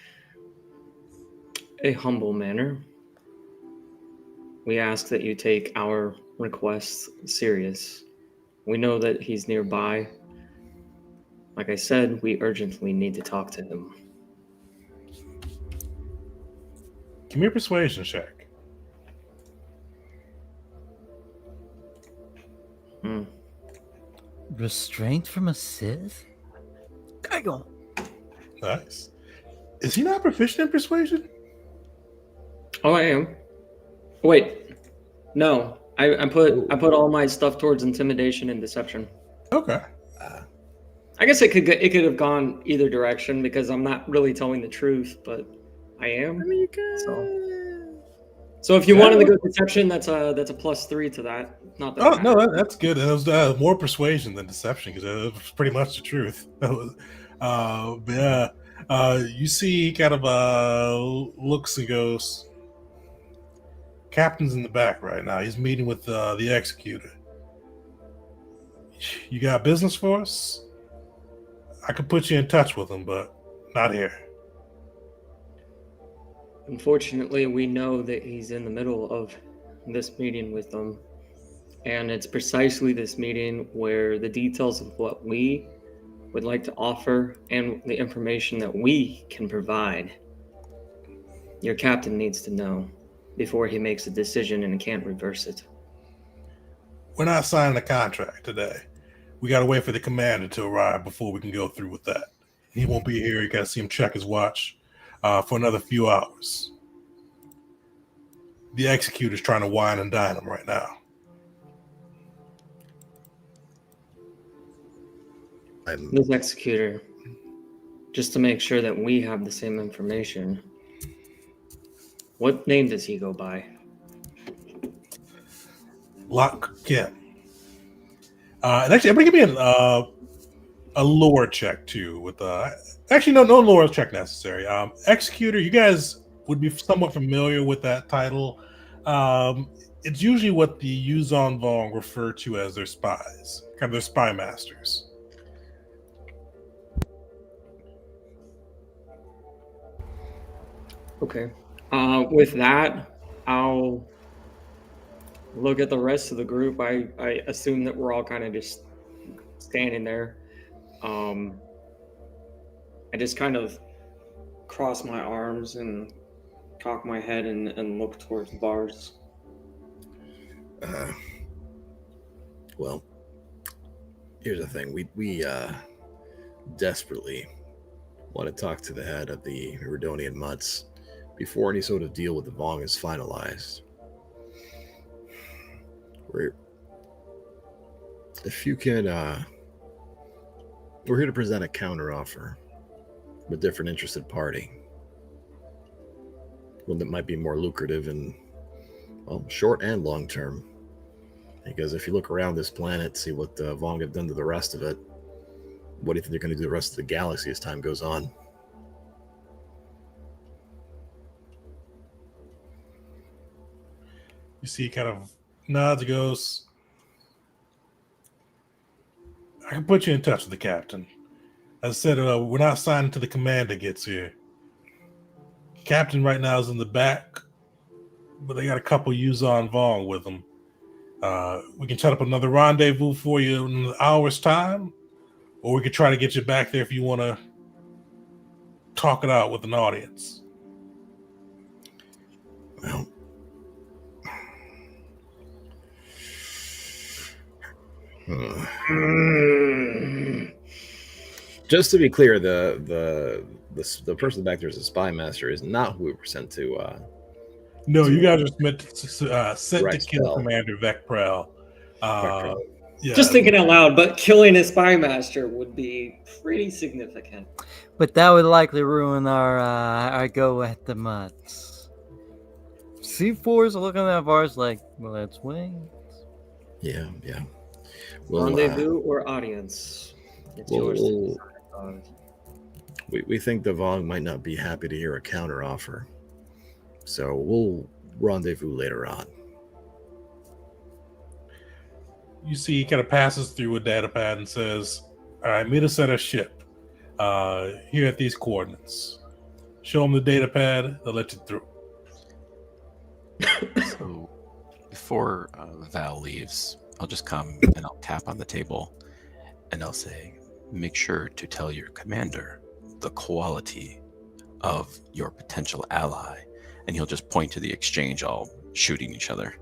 a humble manner, we ask that you take our requests serious. We know that he's nearby. Like I said, we urgently need to talk to him. Give me a persuasion check. Restraint from a Sith? Giggle. Nice. Is he not proficient in persuasion? Oh, I am. Wait, no. I put all my stuff towards intimidation and deception. Okay. I guess it could have gone either direction because I'm not really telling the truth, but I am. I mean, you can. So if you wanted to go deception, that's a +3 to that. Not that. Oh no, that's good. And it was more persuasion than deception because it was pretty much the truth. That was, but yeah. You see, he kind of looks and goes. Captain's in the back right now. He's meeting with the executor. You got business for us? I could put you in touch with him, but not here. Unfortunately, we know that he's in the middle of this meeting with them. And it's precisely this meeting where the details of what we would like to offer and the information that we can provide, your captain needs to know before he makes a decision and can't reverse it. We're not signing a contract today. We got to wait for the commander to arrive before we can go through with that. He won't be here. You got to see him check his watch for another few hours. The executor's trying to wine and dine him right now. This executor, just to make sure that we have the same information, what name does he go by? Lock Kim. And actually, everybody give me a lore check too. With actually, no lore check necessary. Executor, you guys would be somewhat familiar with that title. It's usually what the Yuzon Vong refer to as their spies, kind of their spy masters. Okay. With that, I'll look at the rest of the group. I assume that we're all kind of just standing there. I just kind of cross my arms and cock my head and look towards Vars. Well, here's the thing. We desperately want to talk to the head of the Iridonian Mutts before any sort of deal with the Vong is finalized. If you can, we're here to present a counteroffer with a different interested party. One that might be more lucrative in, well, short and long term. Because if you look around this planet, see what the Vong have done to the rest of it, what do you think they're going to do to the rest of the galaxy as time goes on? You see, kind of nods, goes, I can put you in touch with the captain. As I said, we're not signing until the commander gets here. Captain right now is in the back, but they got a couple Yuzon Vong with them. We can set up another rendezvous for you in an hour's time, or we could try to get you back there if you want to talk it out with an audience. Well, just to be clear, the person back there is a spy master is not who we were sent to. No, you guys are sent to Rex kill Bell. Commander Vec Prel. Yeah. Just thinking out loud, but killing a spy master would be pretty significant. But that would likely ruin our go at the mutts. C4's looking at Vars like, well, let's wait. Yeah. Rendezvous or audience? It's yours to decide. We think the Vong might not be happy to hear a counteroffer, so we'll rendezvous later on. You see, he kind of passes through a data pad and says, "All right, meet us at our ship here at these coordinates." Show them the data pad; they'll let you through. So before Val leaves, I'll just come and I'll tap on the table and I'll say, make sure to tell your commander the quality of your potential ally. And he'll just point to the exchange all shooting each other.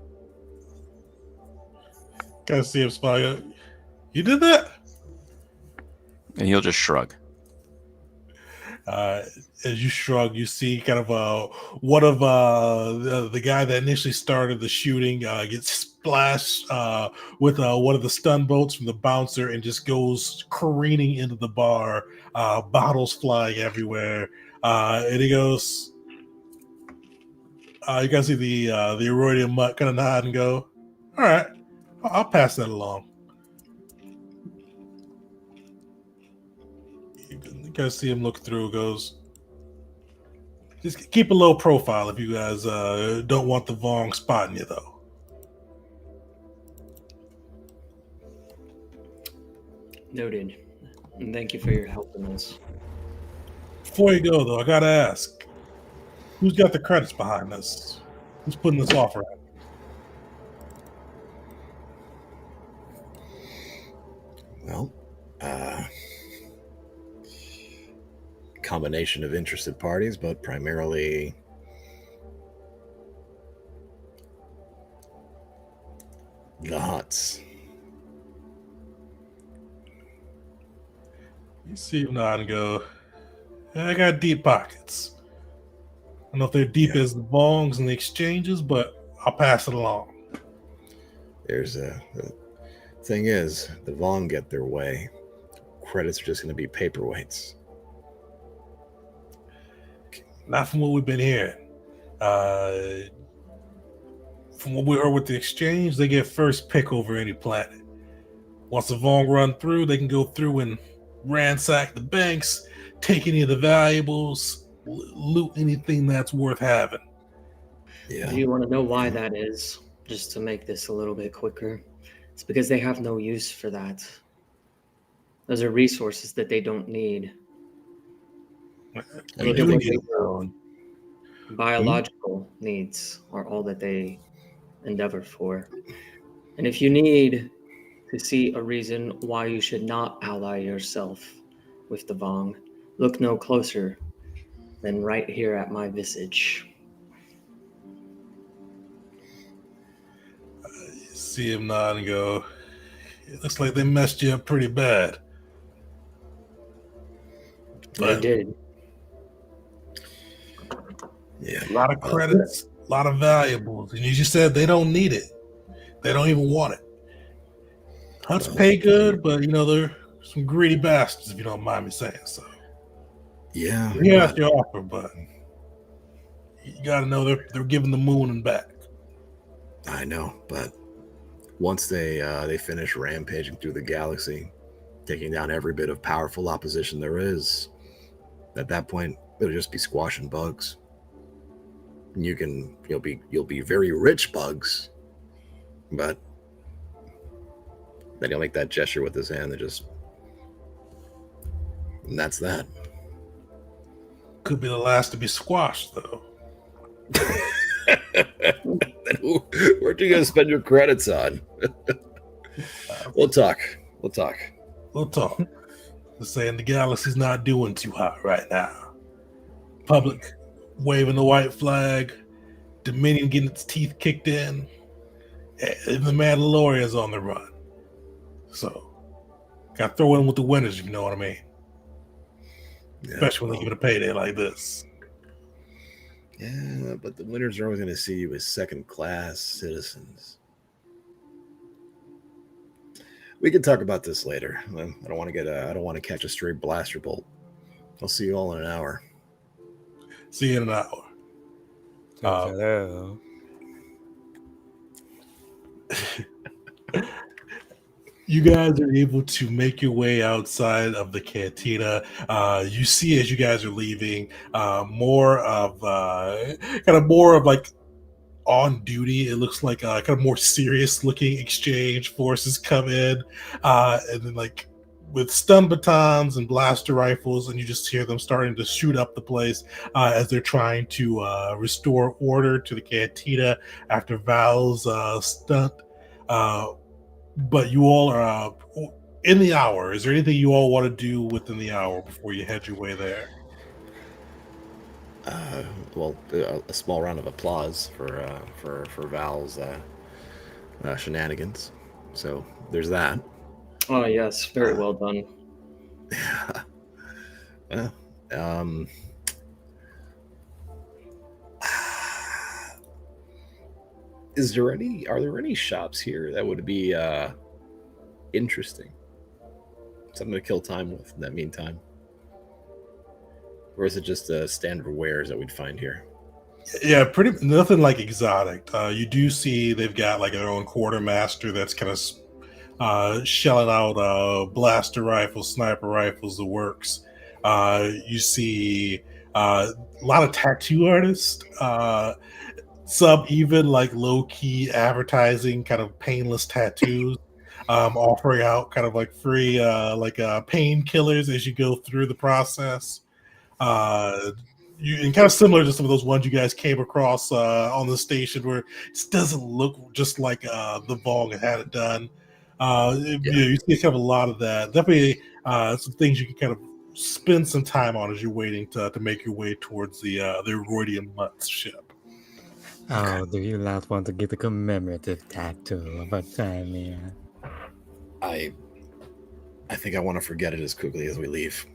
Kind of see him smile. You did that? And he'll just shrug. As you shrug, you see kind of one of the guy that initially started the shooting gets splashed with one of the stun bolts from the bouncer and just goes careening into the bar, bottles flying everywhere. And he goes, you guys see the Aurorian mutt kind of nod and go, all right, I'll pass that along. You guys see him look through, goes, just keep a low profile if you guys don't want the Vong spotting you, though. Noted. And thank you for your help in this. Before you go, though, I gotta ask, who's got the credits behind this? Who's putting this offer out? Well, combination of interested parties, but primarily the Huts. You see him nod and go, I got deep pockets. I don't know if they're deep as the Vongs and the exchanges, but I'll pass it along. There's the thing is, the Vong get their way. Credits are just going to be paperweights. Not from what we've been hearing. From what we heard with the exchange, they get first pick over any planet. Once the Vong run through, they can go through and ransack the banks, take any of the valuables, loot anything that's worth having. Yeah. Do you want to know why that is? Just to make this a little bit quicker. It's because they have no use for that. Those are resources that they don't need. Look at what they do. Biological needs are all that they endeavor for. And if you need to see a reason why you should not ally yourself with the Vong, look no closer than right here at my visage. See him nod and go, it looks like they messed you up pretty bad. They did. Yeah. A lot of credits, a lot of valuables. And you just said they don't need it. They don't even want it. Huts pay good, but they're some greedy bastards, if you don't mind me saying so. Yeah. Yeah, that's your offer, but you gotta know they're giving the moon and back. I know, but once they finish rampaging through the galaxy, taking down every bit of powerful opposition there is, at that point it'll just be squashing bugs. You'll be very rich bugs, but then he'll make that gesture with his hand and that's that. Could be the last to be squashed, though. Where'd you guys spend your credits on? We'll talk. They're saying the galaxy's not doing too hot right now. Public waving the white flag, Dominion getting its teeth kicked in, and the Mandalorian's on the run. So, gotta throw in with the winners, if you know what I mean. Yeah, especially when they give it a payday like this. Yeah, but the winners are always going to see you as second-class citizens. We can talk about this later. I don't want to get I don't want to catch a stray blaster bolt. I'll see you all in an hour. See you in an hour. Hello. You guys are able to make your way outside of the cantina. You see as you guys are leaving, more of like on duty. It looks like kind of more serious looking exchange forces come in, and then like with stun batons and blaster rifles, and you just hear them starting to shoot up the place as they're trying to restore order to the cantina after Val's stunt. But you all are in the hour. Is there anything you all want to do within the hour before you head your way there? Well, a small round of applause for Val's shenanigans. So there's that. Oh yes, very well done. Yeah. Are there any shops here that would be interesting? Something to kill time with in that meantime? Or is it just standard wares that we'd find here? Yeah, pretty nothing like exotic. You do see they've got like their own quartermaster that's kind of shelling out blaster rifles, sniper rifles, the works. You see a lot of tattoo artists. Some even like low key advertising, kind of painless tattoos, offering out kind of like free painkillers as you go through the process. Uh, and kind of similar to some of those ones you guys came across on the station, where it doesn't look just like the Vong had it done. You see kind of a lot of that. Definitely some things you can kind of spend some time on as you're waiting to make your way towards the Roydian Mutts ship. Oh, do you not want to get a commemorative tattoo of our time here? I think I want to forget it as quickly as we leave.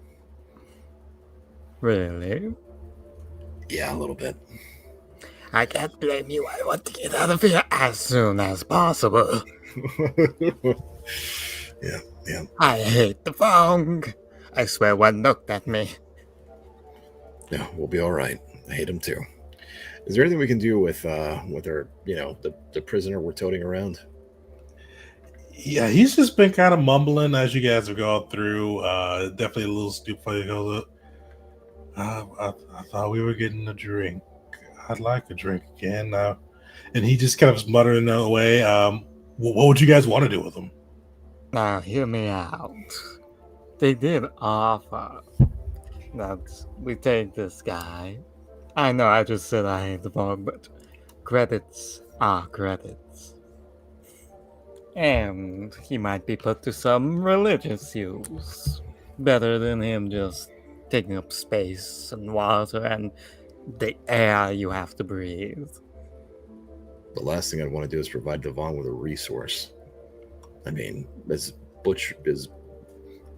Really? Yeah, a little bit. I can't blame you. I want to get out of here as soon as possible. Yeah. I hate the Vong. I swear one looked at me. Yeah, we'll be all right. I hate him too. Is there anything we can do with our, the prisoner we're toting around? Yeah, he's just been kind of mumbling as you guys have gone through. Definitely a little stupid. He goes, I thought we were getting a drink. I'd like a drink again now. And he just kind of muttering away. What would you guys want to do with him? Now, hear me out. They did offer that we take this guy. I know I just said I hate the Vong, but credits are credits. And he might be put to some religious use. Better than him just taking up space and water and the air you have to breathe. The last thing I'd want to do is provide Devon with a resource. I mean, as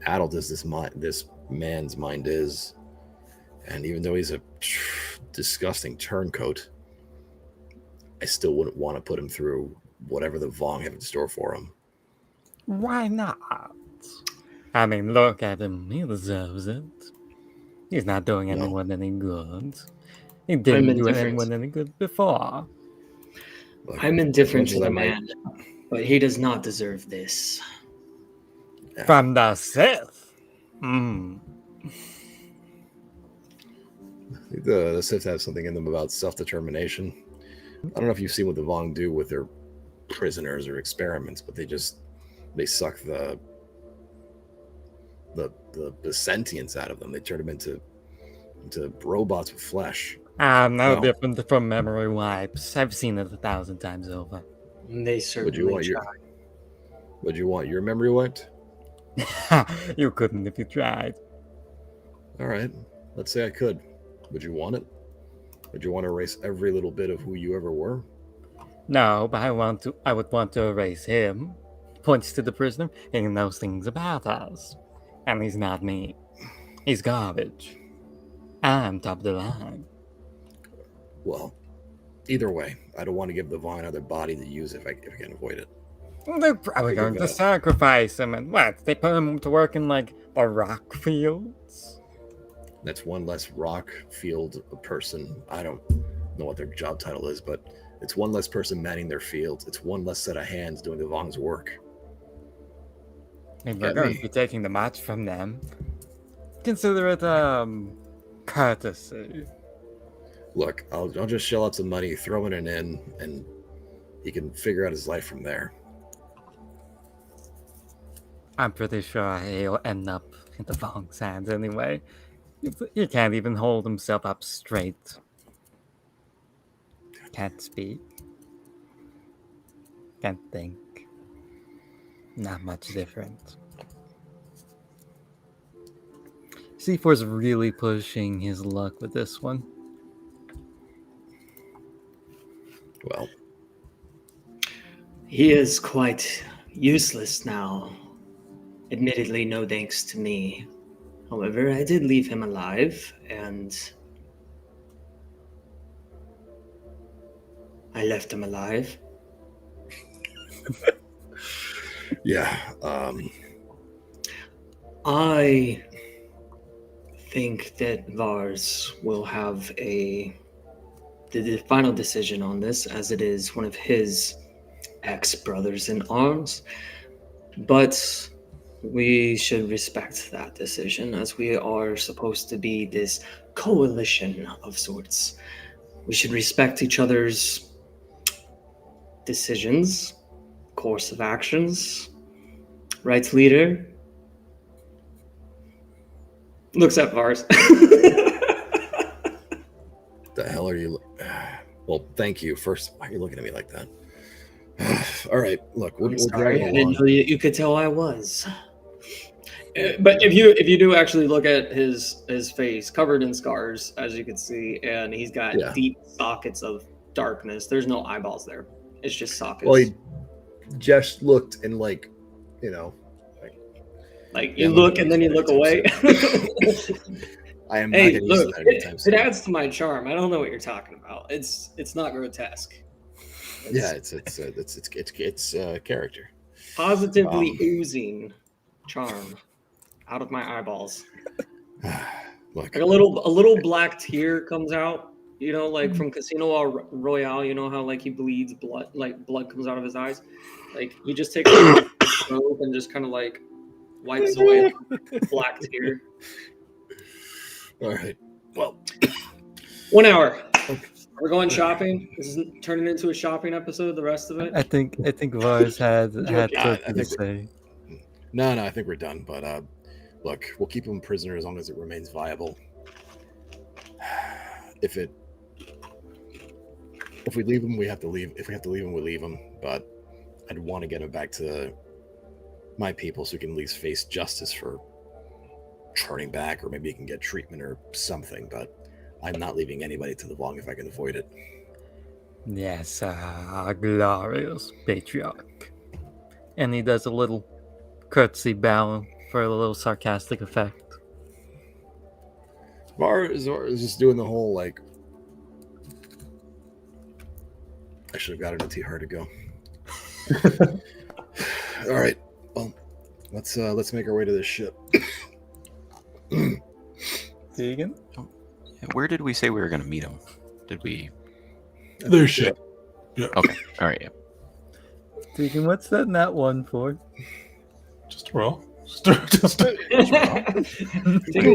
addled as this man's mind is, and even though he's a disgusting turncoat, I still wouldn't want to put him through whatever the Vong have in store for him. Why not? I mean, look at him. He deserves it. He's not doing anyone any good. He didn't do anyone any good before. Look, I'm indifferent to the man, but he does not deserve this. Yeah. From the Sith? The Sith have something in them about self-determination. I don't know if you've seen what the Vong do with their prisoners or experiments, but they suck the sentience out of them. They turn them into robots with flesh. No different from memory wipes. I've seen it 1,000 times over. They certainly try. Would you want your memory wiped? You couldn't if you tried. All right. Let's say I could. Would you want it? Would you want to erase every little bit of who you ever were? No, but I would want to erase him. Points to the prisoner. He knows things about us. And he's not me. He's garbage. I'm top of the line. Well, either way, I don't want to give the Vong another body to use if I can avoid it. They're probably going to sacrifice him, and what? They put him to work in like the rock fields. That's one less rock field person. I don't know what their job title is, but it's one less person manning their fields. It's one less set of hands doing the Vong's work. And we're going to be taking the match from them. Consider it courtesy. Look, I'll just shell out some money, throw it in, and he can figure out his life from there. I'm pretty sure he'll end up in the Vong's hands anyway. He can't even hold himself up straight. Can't speak. Can't think. Not much different. C4's really pushing his luck with this one. Well, he is quite useless now. Admittedly, no thanks to me. However, I did leave him alive, and I left him alive. yeah. I think that Vars will have the final decision on this, as it is one of his ex-brothers in arms. But we should respect that decision, as we are supposed to be this coalition of sorts. We should respect each other's decisions, course of actions. Right, leader? Looks at Vars. The hell are you? Well, thank you. First, why are you looking at me like that? All right, look, we'll drag it along. I didn't know you could tell I was. But if you do actually look at his face, covered in scars, as you can see, and he's got deep sockets of darkness. There's no eyeballs there. It's just sockets. Well, he just looked and like you look and then you look away. I am. Hey, look, it adds to my charm. I don't know what you're talking about. It's not grotesque. It's character. Positively oozing charm out of my eyeballs. Look, like a little black tear comes out, like from Casino Royale. You know how like he bleeds blood, like blood comes out of his eyes. Like he just takes a robe and just kind of like wipes away the black tear. All right. Well, 1 hour. We're going shopping. This is turning into a shopping episode. The rest of it. I think Vars had something to say. No, I think we're done. But look, we'll keep him prisoner as long as it remains viable. If we leave him, we have to leave. If we have to leave him, we leave him. But I'd want to get him back to my people so he can at least face justice for turning back, or maybe he can get treatment or something. But I'm not leaving anybody to the Vong if I can avoid it. Yes, glorious patriarch. And he does a little curtsy bow for a little sarcastic effect. Vars is just doing the whole like. I should have got it a T hard to go. All right, well, let's make our way to this ship. Tegan? Where did we say we were going to meet him? Did we? Their ship. Yeah. Okay. All right. Yeah. Tegan, what's that nat one for? Just a roll. Don't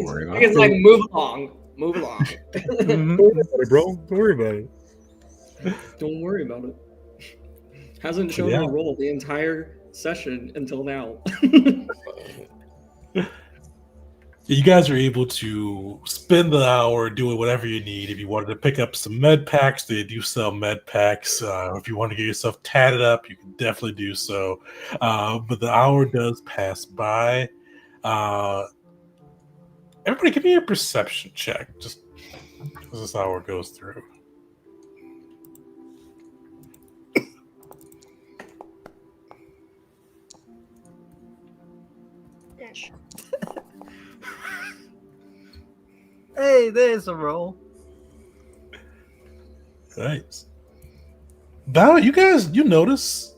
worry about It's like move along. Bro, don't worry about it. Don't worry about it. Hasn't shown a roll the entire session until now. You guys are able to spend the hour doing whatever you need. If you wanted to pick up some med packs, they do sell med packs. If you want to get yourself tatted up, you can definitely do so. But the hour does pass by. Everybody, give me a perception check, just as this hour goes through. Hey, there's a roll. Nice. Val, you notice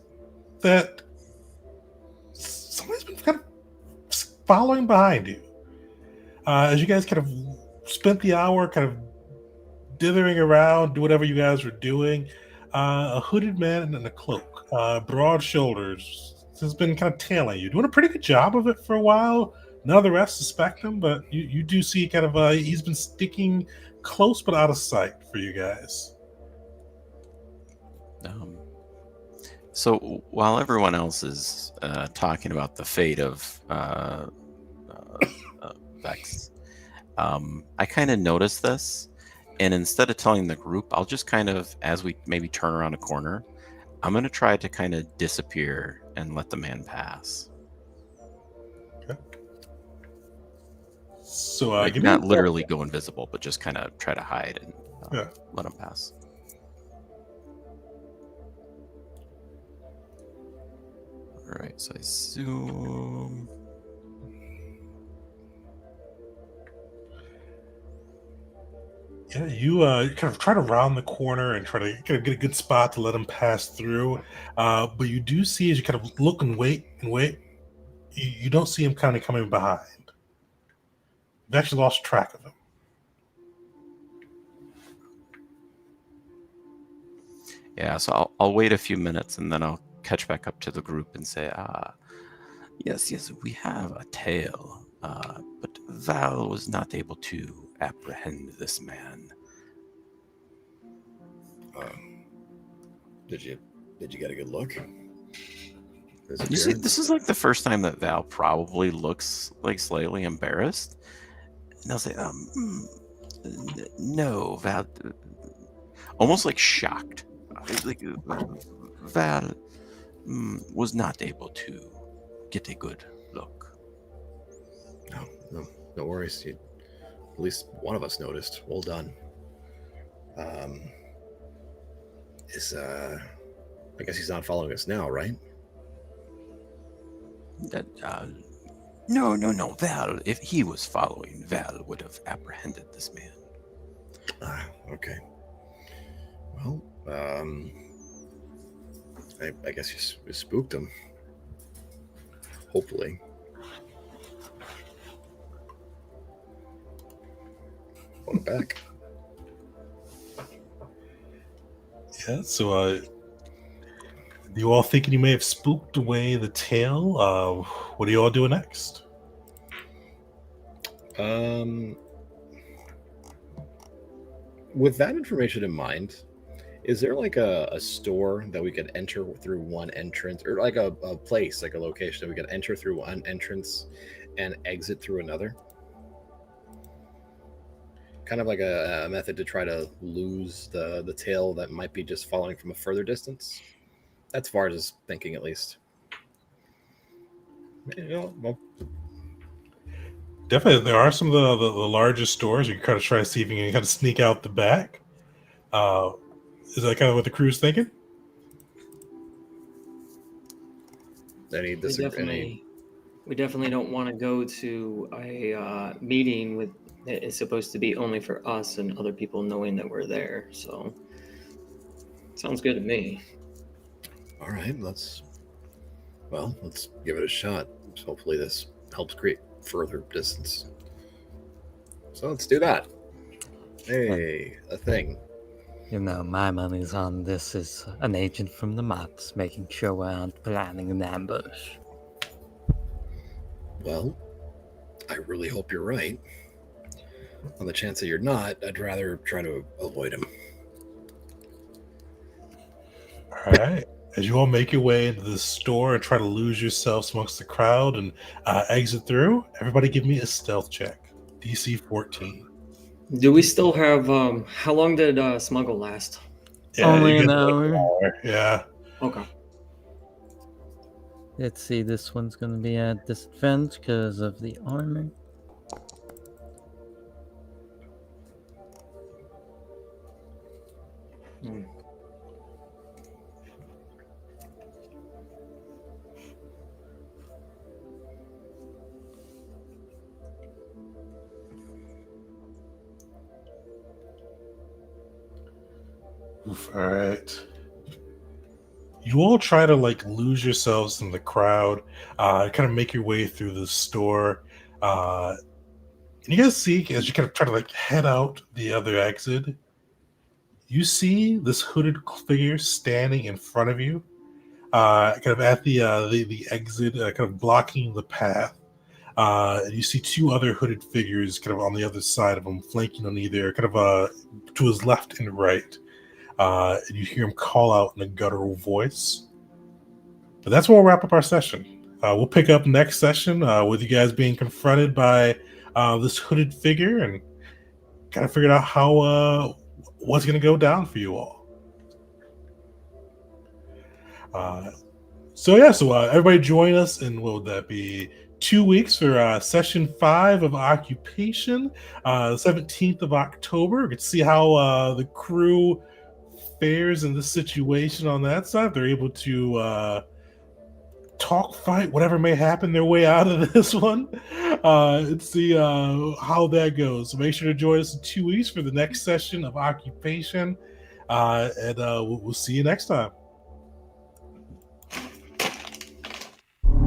that somebody's been kind of following behind you. As you guys kind of spent the hour kind of dithering around, do whatever you guys were doing, a hooded man in a cloak, broad shoulders, has been kind of tailing you, doing a pretty good job of it for a while. None of the rest suspect him, but you do see kind of he's been sticking close but out of sight for you guys. So while everyone else is talking about the fate of Vex, I kind of noticed this, and instead of telling the group, I'll just kind of, as we maybe turn around a corner, I'm going to try to kind of disappear and let the man pass. Okay. So like give not me literally go invisible, but just kind of try to hide and let him pass. All right, so I zoom. Yeah, you kind of try to round the corner and try to get a good spot to let him pass through. But you do see as you kind of look and wait, you don't see him kind of coming behind. You've actually lost track of him. Yeah, so I'll wait a few minutes and then I'll catch back up to the group and say, yes, we have a tale, but Val was not able to apprehend this man. Did you get a good look? You see, this is like the first time that Val probably looks like slightly embarrassed. And I'll say, no, Val, almost like shocked. Like Val was not able to get a good look. No worries. At least one of us noticed. Well done. I guess he's not following us now, right? No, Val. If he was following, Val would have apprehended this man. Okay. Well, I guess you spooked him. Hopefully. Going back. Yeah, so you all thinking you may have spooked away the tail? What are you all doing next? With that information in mind, is there like a store that we could enter through one entrance, or like a place, like a location that we could enter through one entrance and exit through another? Kind of like a method to try to lose the tail that might be just following from a further distance. That's far as thinking, at least. Well, definitely, there are some of the largest stores. You can kind of try to see if you can kind of sneak out the back. Is that kind of what the crew's thinking? We definitely don't want to go to a meeting with that is supposed to be only for us and other people knowing that we're there. So, sounds good to me. All right, let's give it a shot. Hopefully this helps create further distance. So let's do that. Hey, a thing. You know, my money's on this is an agent from the Mott's making sure we aren't planning an ambush. Well, I really hope you're right. On the chance that you're not, I'd rather try to avoid him. All right. As you all make your way into the store and try to lose yourselves amongst the crowd and exit through, everybody give me a stealth check. DC 14. Do we still have, how long did smuggle last? Yeah, Only you an get hour. Yeah. Okay. Let's see, this one's going to be at disadvantage because of the armor. Oof, all right. You all try to like lose yourselves in the crowd, kind of make your way through the store. And you guys see as you kind of try to like head out the other exit, you see this hooded figure standing in front of you, kind of at the exit, kind of blocking the path. And you see two other hooded figures kind of on the other side of him, flanking on either, kind of to his left and right. And you hear him call out in a guttural voice. But that's where we'll wrap up our session. We'll pick up next session with you guys being confronted by this hooded figure and kind of figured out how what's going to go down for you all. So everybody join us in, what would that be, 2 weeks for session 5 of Occupation, 17th of October. We get to see how the crew fares in this situation on that side. They're able to talk, fight, whatever may happen their way out of this one, and see how that goes. So make sure to join us in 2 weeks for the next session of Occupation, and we'll see you next time.